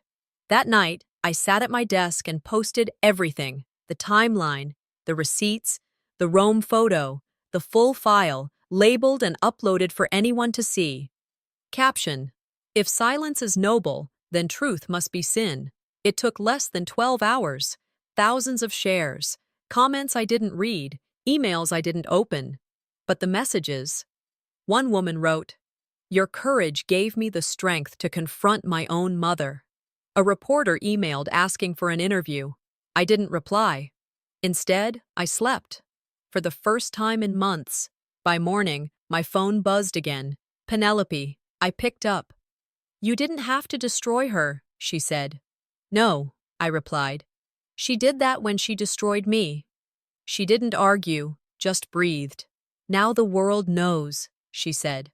That night, I sat at my desk and posted everything: the timeline, the receipts, the Rome photo, the full file, labeled and uploaded for anyone to see. Caption: If silence is noble, then truth must be sin. It took less than 12 hours, thousands of shares, comments I didn't read, emails I didn't open. But the messages. One woman wrote, "Your courage gave me the strength to confront my own mother." A reporter emailed asking for an interview. I didn't reply. Instead, I slept. For the first time in months. By morning, my phone buzzed again. "Penelope." I picked up. "You didn't have to destroy her," she said. "No," I replied. "She did that when she destroyed me." She didn't argue, just breathed. "Now the world knows," she said.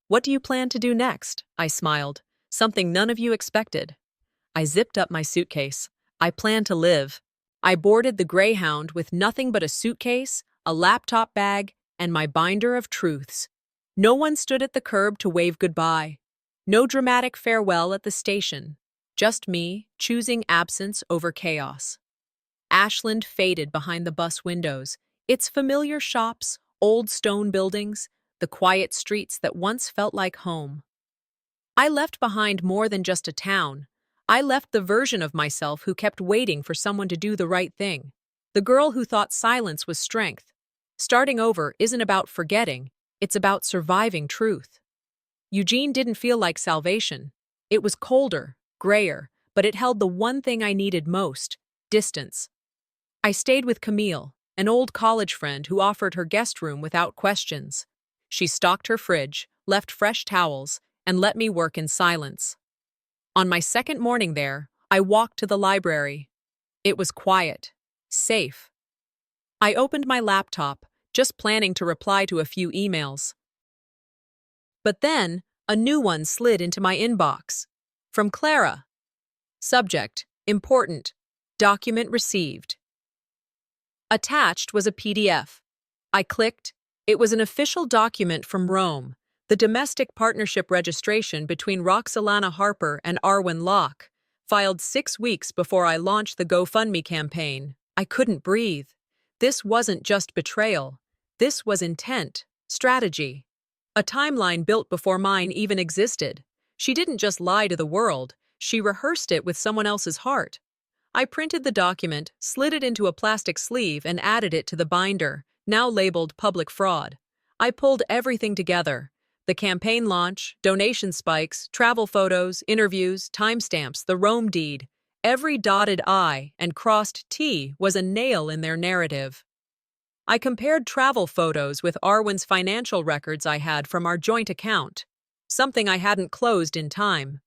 "What do you plan to do next?" I smiled. "Something none of you expected." I zipped up my suitcase. I plan to live. I boarded the Greyhound with nothing but a suitcase, a laptop bag, and my binder of truths. No one stood at the curb to wave goodbye. No dramatic farewell at the station. Just me, choosing absence over chaos. Ashland faded behind the bus windows. Its familiar shops, old stone buildings, the quiet streets that once felt like home. I left behind more than just a town. I left the version of myself who kept waiting for someone to do the right thing. The girl who thought silence was strength. Starting over isn't about forgetting, it's about surviving truth. Eugene didn't feel like salvation. It was colder, grayer, but it held the one thing I needed most: distance. I stayed with Camille, an old college friend who offered her guest room without questions. She stocked her fridge, left fresh towels, and let me work in silence. On my second morning there, I walked to the library. It was quiet, safe. I opened my laptop, just planning to reply to a few emails. But then, a new one slid into my inbox. From Clara. Subject: Important. Document received. Attached was a PDF. I clicked. It was an official document from Rome, the domestic partnership registration between Roxalana Harper and Arwen Locke, filed 6 weeks before I launched the GoFundMe campaign. I couldn't breathe. This wasn't just betrayal. This was intent, strategy. A timeline built before mine even existed. She didn't just lie to the world, she rehearsed it with someone else's heart. I printed the document, slid it into a plastic sleeve, and added it to the binder, now labeled public fraud. I pulled everything together: the campaign launch, donation spikes, travel photos, interviews, timestamps, the Rome deed. Every dotted I and crossed T was a nail in their narrative. I compared travel photos with Arwen's financial records I had from our joint account, something I hadn't closed in time.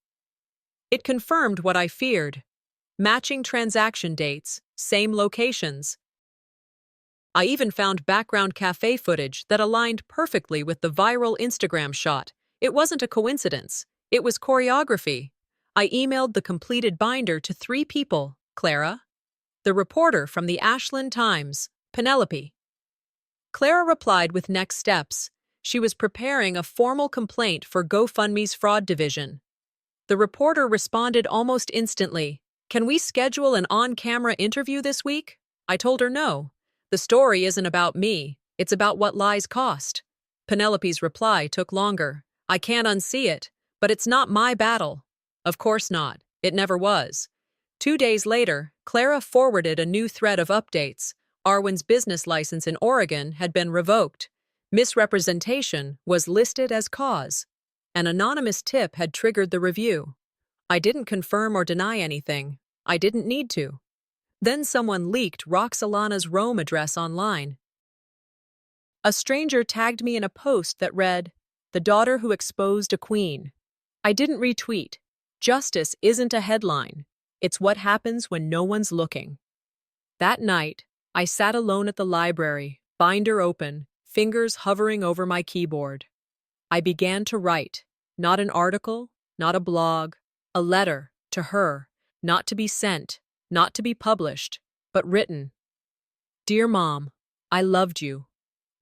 It confirmed what I feared: matching transaction dates, same locations. I even found background cafe footage that aligned perfectly with the viral Instagram shot. It wasn't a coincidence. It was choreography. I emailed the completed binder to 3 people: Clara, the reporter from the Ashland Times, Penelope. Clara replied with next steps. She was preparing a formal complaint for GoFundMe's fraud division. The reporter responded almost instantly. "Can we schedule an on-camera interview this week?" I told her no. The story isn't about me. It's about what lies cost. Penelope's reply took longer. "I can't unsee it, but it's not my battle." Of course not. It never was. 2 days later, Clara forwarded a new thread of updates. Arwen's business license in Oregon had been revoked. Misrepresentation was listed as cause. An anonymous tip had triggered the review. I didn't confirm or deny anything. I didn't need to. Then someone leaked Roxalana's Rome address online. A stranger tagged me in a post that read, "The daughter who exposed a queen." I didn't retweet. Justice isn't a headline. It's what happens when no one's looking. That night, I sat alone at the library, binder open, fingers hovering over my keyboard. I began to write, not an article, not a blog, a letter to her, not to be sent, not to be published, but written. "Dear Mom, I loved you.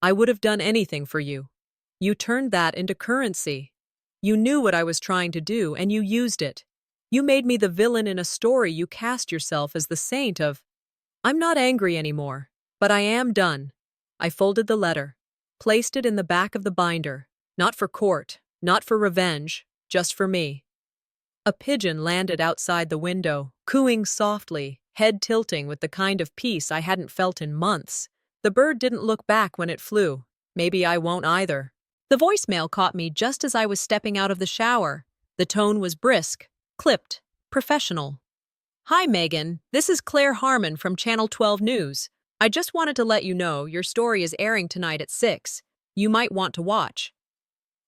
I would have done anything for you. You turned that into currency. You knew what I was trying to do, and you used it. You made me the villain in a story you cast yourself as the saint of. I'm not angry anymore, but I am done. I folded the letter, placed it in the back of the binder, not for court, not for revenge, just for me. A pigeon landed outside the window, cooing softly, head tilting with the kind of peace I hadn't felt in months. The bird didn't look back when it flew. Maybe I won't either. The voicemail caught me just as I was stepping out of the shower. The tone was brisk, clipped, professional. Hi, Megan. This is Claire Harmon from Channel 12 News. I just wanted to let you know your story is airing tonight at 6. You might want to watch.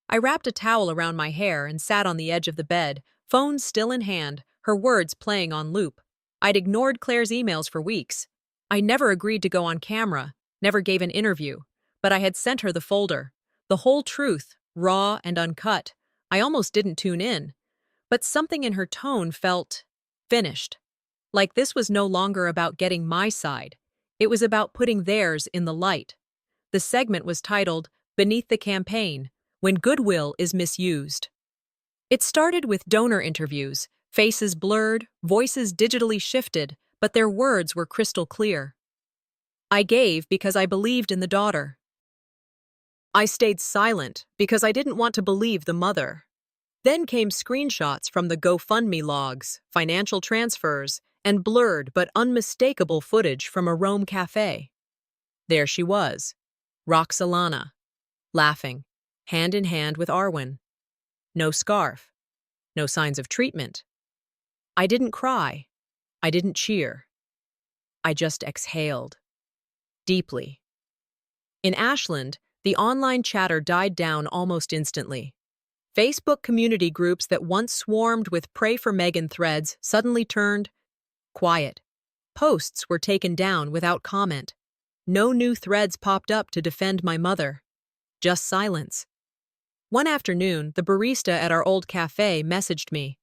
I wrapped a towel around my hair and sat on the edge of the bed, phone still in hand, her words playing on loop. I'd ignored Claire's emails for weeks. I never agreed to go on camera, never gave an interview, but I had sent her the folder. The whole truth, raw and uncut. I almost didn't tune in. But something in her tone felt finished. Like this was no longer about getting my side. It was about putting theirs in the light. The segment was titled, Beneath the Campaign, When Goodwill is Misused. It started with donor interviews, faces blurred, voices digitally shifted, but their words were crystal clear. I gave because I believed in the daughter. I stayed silent because I didn't want to believe the mother. Then came screenshots from the GoFundMe logs, financial transfers, and blurred but unmistakable footage from a Rome cafe. There she was, Roxalana, laughing, hand in hand with Arwen. No scarf, no signs of treatment. I didn't cry. I didn't cheer. I just exhaled. Deeply. In Ashland, the online chatter died down almost instantly. Facebook community groups that once swarmed with Pray for Megan threads suddenly turned quiet. Posts were taken down without comment. No new threads popped up to defend my mother. Just silence. One afternoon, the barista at our old cafe messaged me.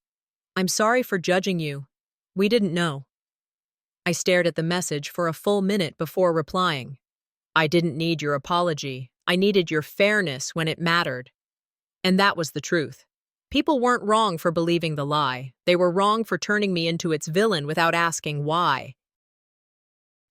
I'm sorry for judging you. We didn't know. I stared at the message for a full minute before replying. I didn't need your apology. I needed your fairness when it mattered. And that was the truth. People weren't wrong for believing the lie. They were wrong for turning me into its villain without asking why.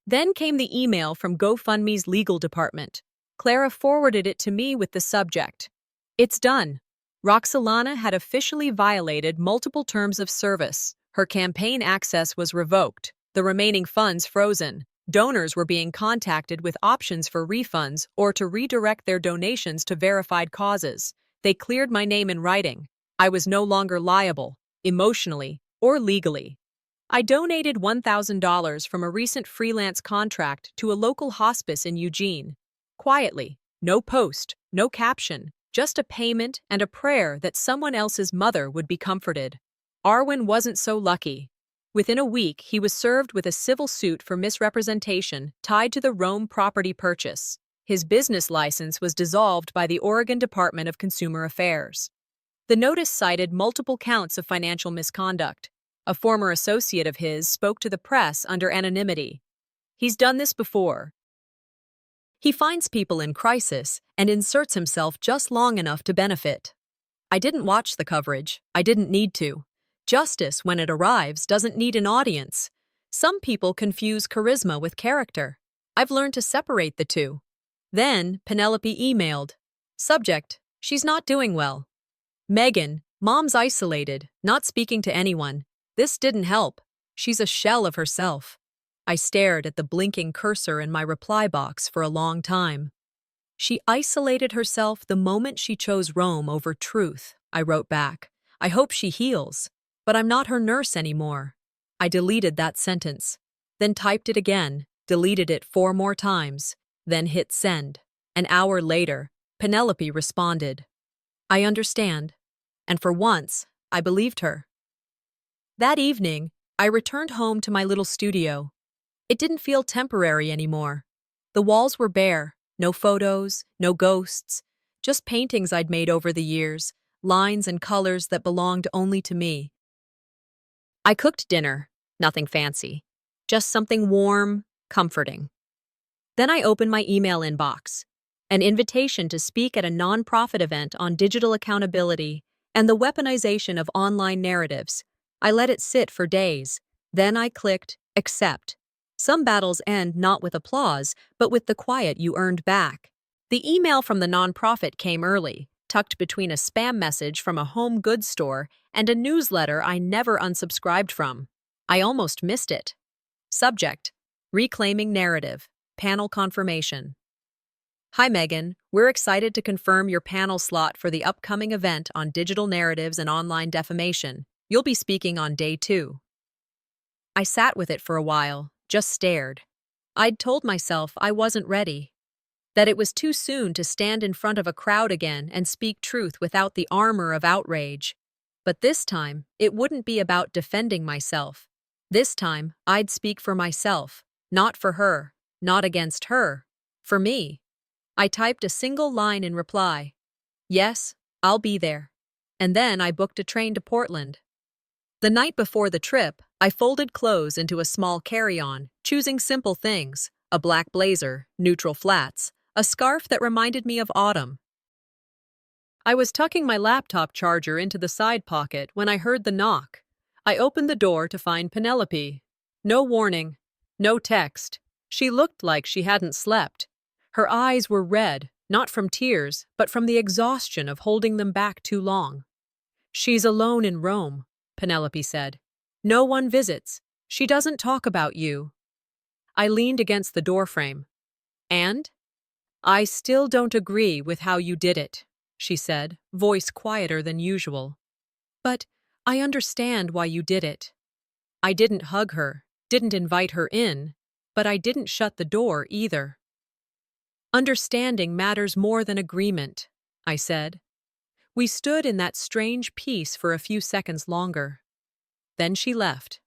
Then came the email from GoFundMe's legal department. Clara forwarded it to me with the subject. It's done. Roxalana had officially violated multiple terms of service. Her campaign access was revoked. The remaining funds frozen. Donors were being contacted with options for refunds or to redirect their donations to verified causes. They cleared my name in writing. I was no longer liable, emotionally or legally. I donated $1,000 from a recent freelance contract to a local hospice in Eugene. Quietly, no post, no caption, just a payment and a prayer that someone else's mother would be comforted. Arwen wasn't so lucky. Within a week, he was served with a civil suit for misrepresentation tied to the Rome property purchase. His business license was dissolved by the Oregon Department of Consumer Affairs. The notice cited multiple counts of financial misconduct. A former associate of his spoke to the press under anonymity. He's done this before. He finds people in crisis and inserts himself just long enough to benefit. I didn't watch the coverage. I didn't need to. Justice, when it arrives, doesn't need an audience. Some people confuse charisma with character. I've learned to separate the two. Then, Penelope emailed. Subject, she's not doing well. Megan, mom's isolated, not speaking to anyone. This didn't help. She's a shell of herself. I stared at the blinking cursor in my reply box for a long time. She isolated herself the moment she chose Rome over truth, I wrote back. I hope she heals, but I'm not her nurse anymore. I deleted that sentence, then typed it again, deleted it 4 more times, then hit send. An hour later, Penelope responded. I understand. And for once, I believed her. That evening, I returned home to my little studio. It didn't feel temporary anymore. The walls were bare, no photos, no ghosts, just paintings I'd made over the years, lines and colors that belonged only to me. I cooked dinner, nothing fancy, just something warm, comforting. Then I opened my email inbox, an invitation to speak at a nonprofit event on digital accountability and the weaponization of online narratives. I let it sit for days. Then I clicked accept. Some battles end not with applause, but with the quiet you earned back. The email from the nonprofit came early, tucked between a spam message from a home goods store and a newsletter I never unsubscribed from. I almost missed it. Subject: Reclaiming Narrative. Panel confirmation. Hi Megan, we're excited to confirm your panel slot for the upcoming event on digital narratives and online defamation. You'll be speaking on day 2. I sat with it for a while, just stared. I'd told myself I wasn't ready, that it was too soon to stand in front of a crowd again and speak truth without the armor of outrage. But this time, it wouldn't be about defending myself. This time, I'd speak for myself, not for her, not against her, for me. I typed a single line in reply. Yes, I'll be there. And then I booked a train to Portland. The night before the trip, I folded clothes into a small carry-on, choosing simple things: a black blazer, neutral flats, a scarf that reminded me of autumn. I was tucking my laptop charger into the side pocket when I heard the knock. I opened the door to find Penelope. No warning, no text. She looked like she hadn't slept. Her eyes were red, not from tears, but from the exhaustion of holding them back too long. She's alone in Rome, Penelope said. No one visits. She doesn't talk about you. I leaned against the doorframe. And? I still don't agree with how you did it, she said, voice quieter than usual. But I understand why you did it. I didn't hug her, didn't invite her in, but I didn't shut the door either. Understanding matters more than agreement, I said. We stood in that strange peace for a few seconds longer. Then she left.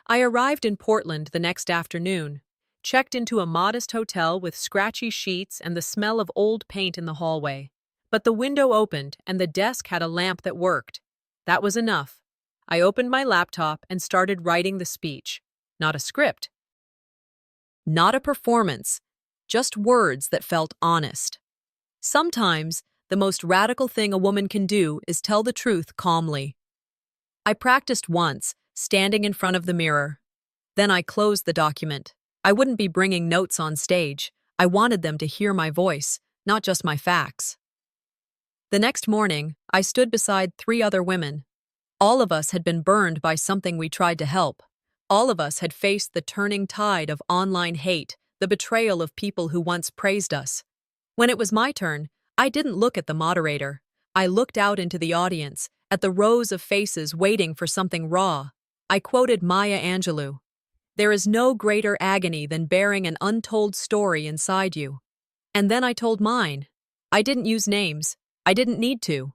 I arrived in Portland the next afternoon, checked into a modest hotel with scratchy sheets and the smell of old paint in the hallway. But the window opened and the desk had a lamp that worked. That was enough. I opened my laptop and started writing the speech. Not a script. Not a performance. Just words that felt honest. Sometimes, the most radical thing a woman can do is tell the truth calmly. I practiced once, standing in front of the mirror. Then I closed the document. I wouldn't be bringing notes on stage. I wanted them to hear my voice, not just my facts. The next morning, I stood beside 3 other women. All of us had been burned by something we tried to help. All of us had faced the turning tide of online hate, the betrayal of people who once praised us. When it was my turn, I didn't look at the moderator. I looked out into the audience, at the rows of faces waiting for something raw. I quoted Maya Angelou. There is no greater agony than bearing an untold story inside you. And then I told mine. I didn't use names. I didn't need to.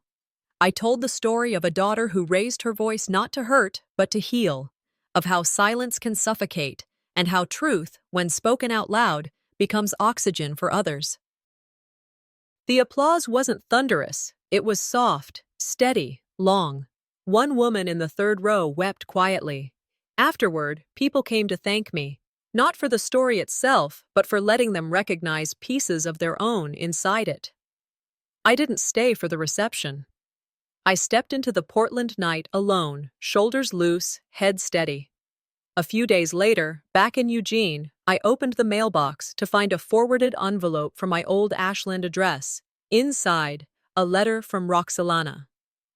I told the story of a daughter who raised her voice not to hurt, but to heal, of how silence can suffocate, and how truth, when spoken out loud, becomes oxygen for others. The applause wasn't thunderous. It was soft, steady, long. One woman in the 3rd row wept quietly. Afterward, people came to thank me, not for the story itself, but for letting them recognize pieces of their own inside it. I didn't stay for the reception. I stepped into the Portland night alone, shoulders loose, head steady. A few days later, back in Eugene, I opened the mailbox to find a forwarded envelope from my old Ashland address. Inside, a letter from Roxalana.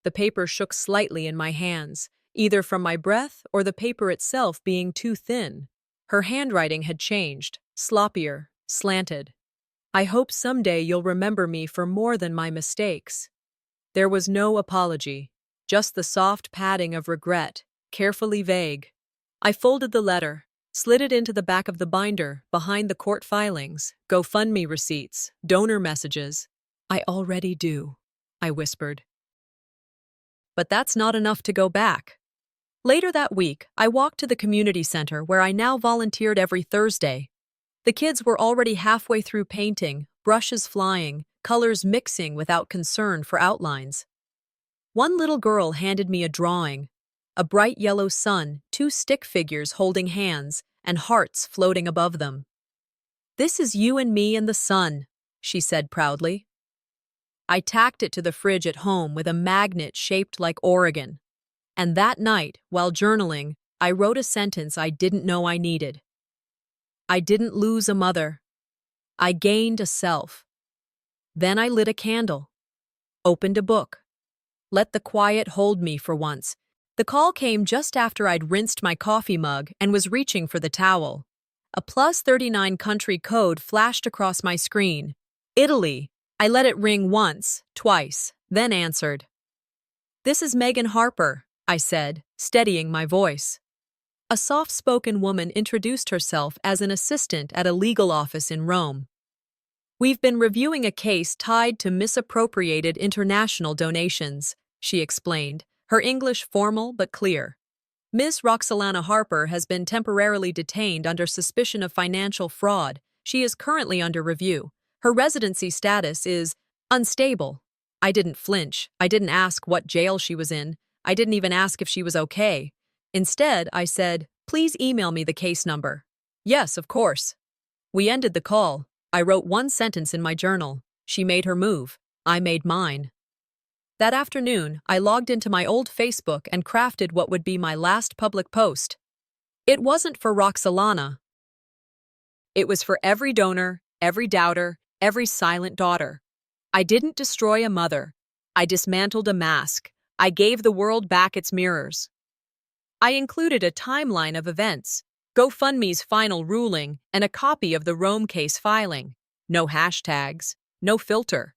The paper shook slightly in my hands, either from my breath or the paper itself being too thin. Her handwriting had changed, sloppier, slanted. I hope someday you'll remember me for more than my mistakes. There was no apology, just the soft padding of regret, carefully vague. I folded the letter, slid it into the back of the binder, behind the court filings, GoFundMe receipts, donor messages. I already do, I whispered. But that's not enough to go back. Later that week, I walked to the community center where I now volunteered every Thursday. The kids were already halfway through painting, brushes flying, colors mixing without concern for outlines. One little girl handed me a drawing, a bright yellow sun, 2 stick figures holding hands, and hearts floating above them. "This is you and me and the sun," she said proudly. I tacked it to the fridge at home with a magnet shaped like Oregon. And that night, while journaling, I wrote a sentence I didn't know I needed. I didn't lose a mother. I gained a self. Then I lit a candle, opened a book, let the quiet hold me for once. The call came just after I'd rinsed my coffee mug and was reaching for the towel. A +39 country code flashed across my screen. Italy. I let it ring once, twice, then answered. "This is Megan Harper," I said, steadying my voice. A soft-spoken woman introduced herself as an assistant at a legal office in Rome. "We've been reviewing a case tied to misappropriated international donations," she explained, her English formal but clear. "Ms. Roxalana Harper has been temporarily detained under suspicion of financial fraud. She is currently under review. Her residency status is unstable." I didn't flinch. I didn't ask what jail she was in. I didn't even ask if she was okay. Instead, I said, "Please email me the case number." "Yes, of course." We ended the call. I wrote one sentence in my journal. She made her move. I made mine. That afternoon, I logged into my old Facebook and crafted what would be my last public post. It wasn't for Roxalana. It was for every donor, every doubter, every silent daughter. I didn't destroy a mother. I dismantled a mask. I gave the world back its mirrors. I included a timeline of events, GoFundMe's final ruling, and a copy of the Rome case filing. No hashtags, no filter.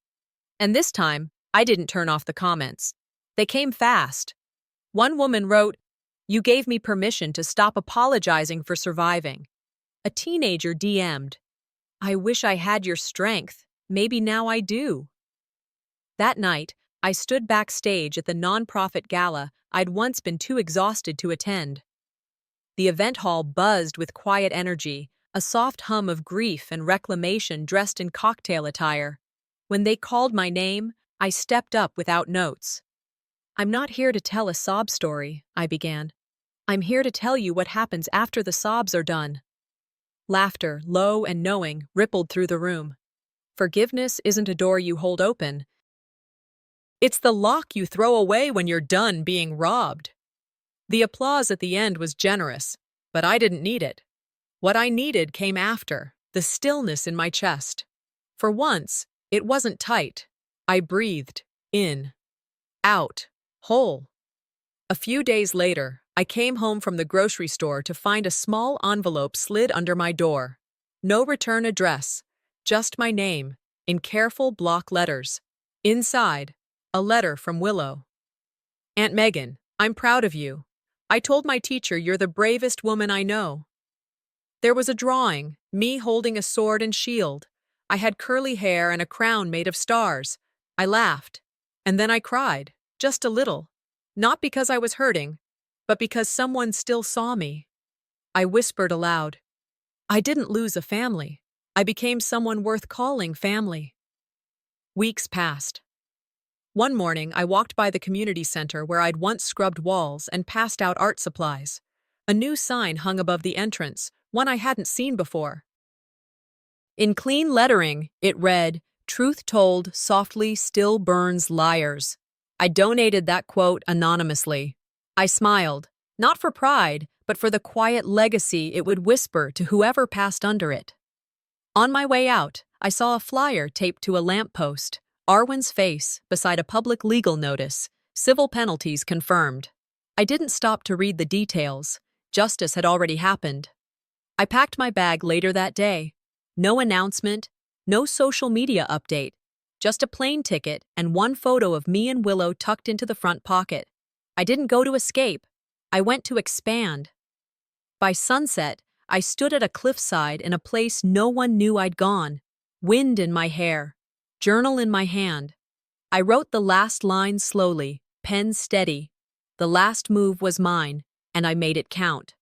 And this time, I didn't turn off the comments. They came fast. One woman wrote, "You gave me permission to stop apologizing for surviving." A teenager DM'd, "I wish I had your strength. Maybe now I do." That night, I stood backstage at the nonprofit gala I'd once been too exhausted to attend. The event hall buzzed with quiet energy, a soft hum of grief and reclamation dressed in cocktail attire. When they called my name, I stepped up without notes. "I'm not here to tell a sob story," I began. "I'm here to tell you what happens after the sobs are done." Laughter, low and knowing, rippled through the room. Forgiveness isn't a door you hold open. It's the lock you throw away when you're done being robbed. The applause at the end was generous, but I didn't need it. What I needed came after, the stillness in my chest. For once, it wasn't tight. I breathed, in, out, whole. A few days later, I came home from the grocery store to find a small envelope slid under my door. No return address, just my name, in careful block letters. Inside, a letter from Willow. "Aunt Megan, I'm proud of you. I told my teacher you're the bravest woman I know." There was a drawing, me holding a sword and shield. I had curly hair and a crown made of stars. I laughed. And then I cried, just a little. Not because I was hurting, but because someone still saw me. I whispered aloud, "I didn't lose a family. I became someone worth calling family." Weeks passed. One morning, I walked by the community center where I'd once scrubbed walls and passed out art supplies. A new sign hung above the entrance, one I hadn't seen before. In clean lettering, it read, "Truth told softly still burns liars." I donated that quote anonymously. I smiled, not for pride, but for the quiet legacy it would whisper to whoever passed under it. On my way out, I saw a flyer taped to a lamppost, Arwen's face beside a public legal notice, civil penalties confirmed. I didn't stop to read the details. Justice had already happened. I packed my bag later that day. No announcement, no social media update, just a plane ticket and one photo of me and Willow tucked into the front pocket. I didn't go to escape. I went to expand. By sunset, I stood at a cliffside in a place no one knew I'd gone. Wind in my hair, journal in my hand. I wrote the last line slowly, pen steady. The last move was mine, and I made it count.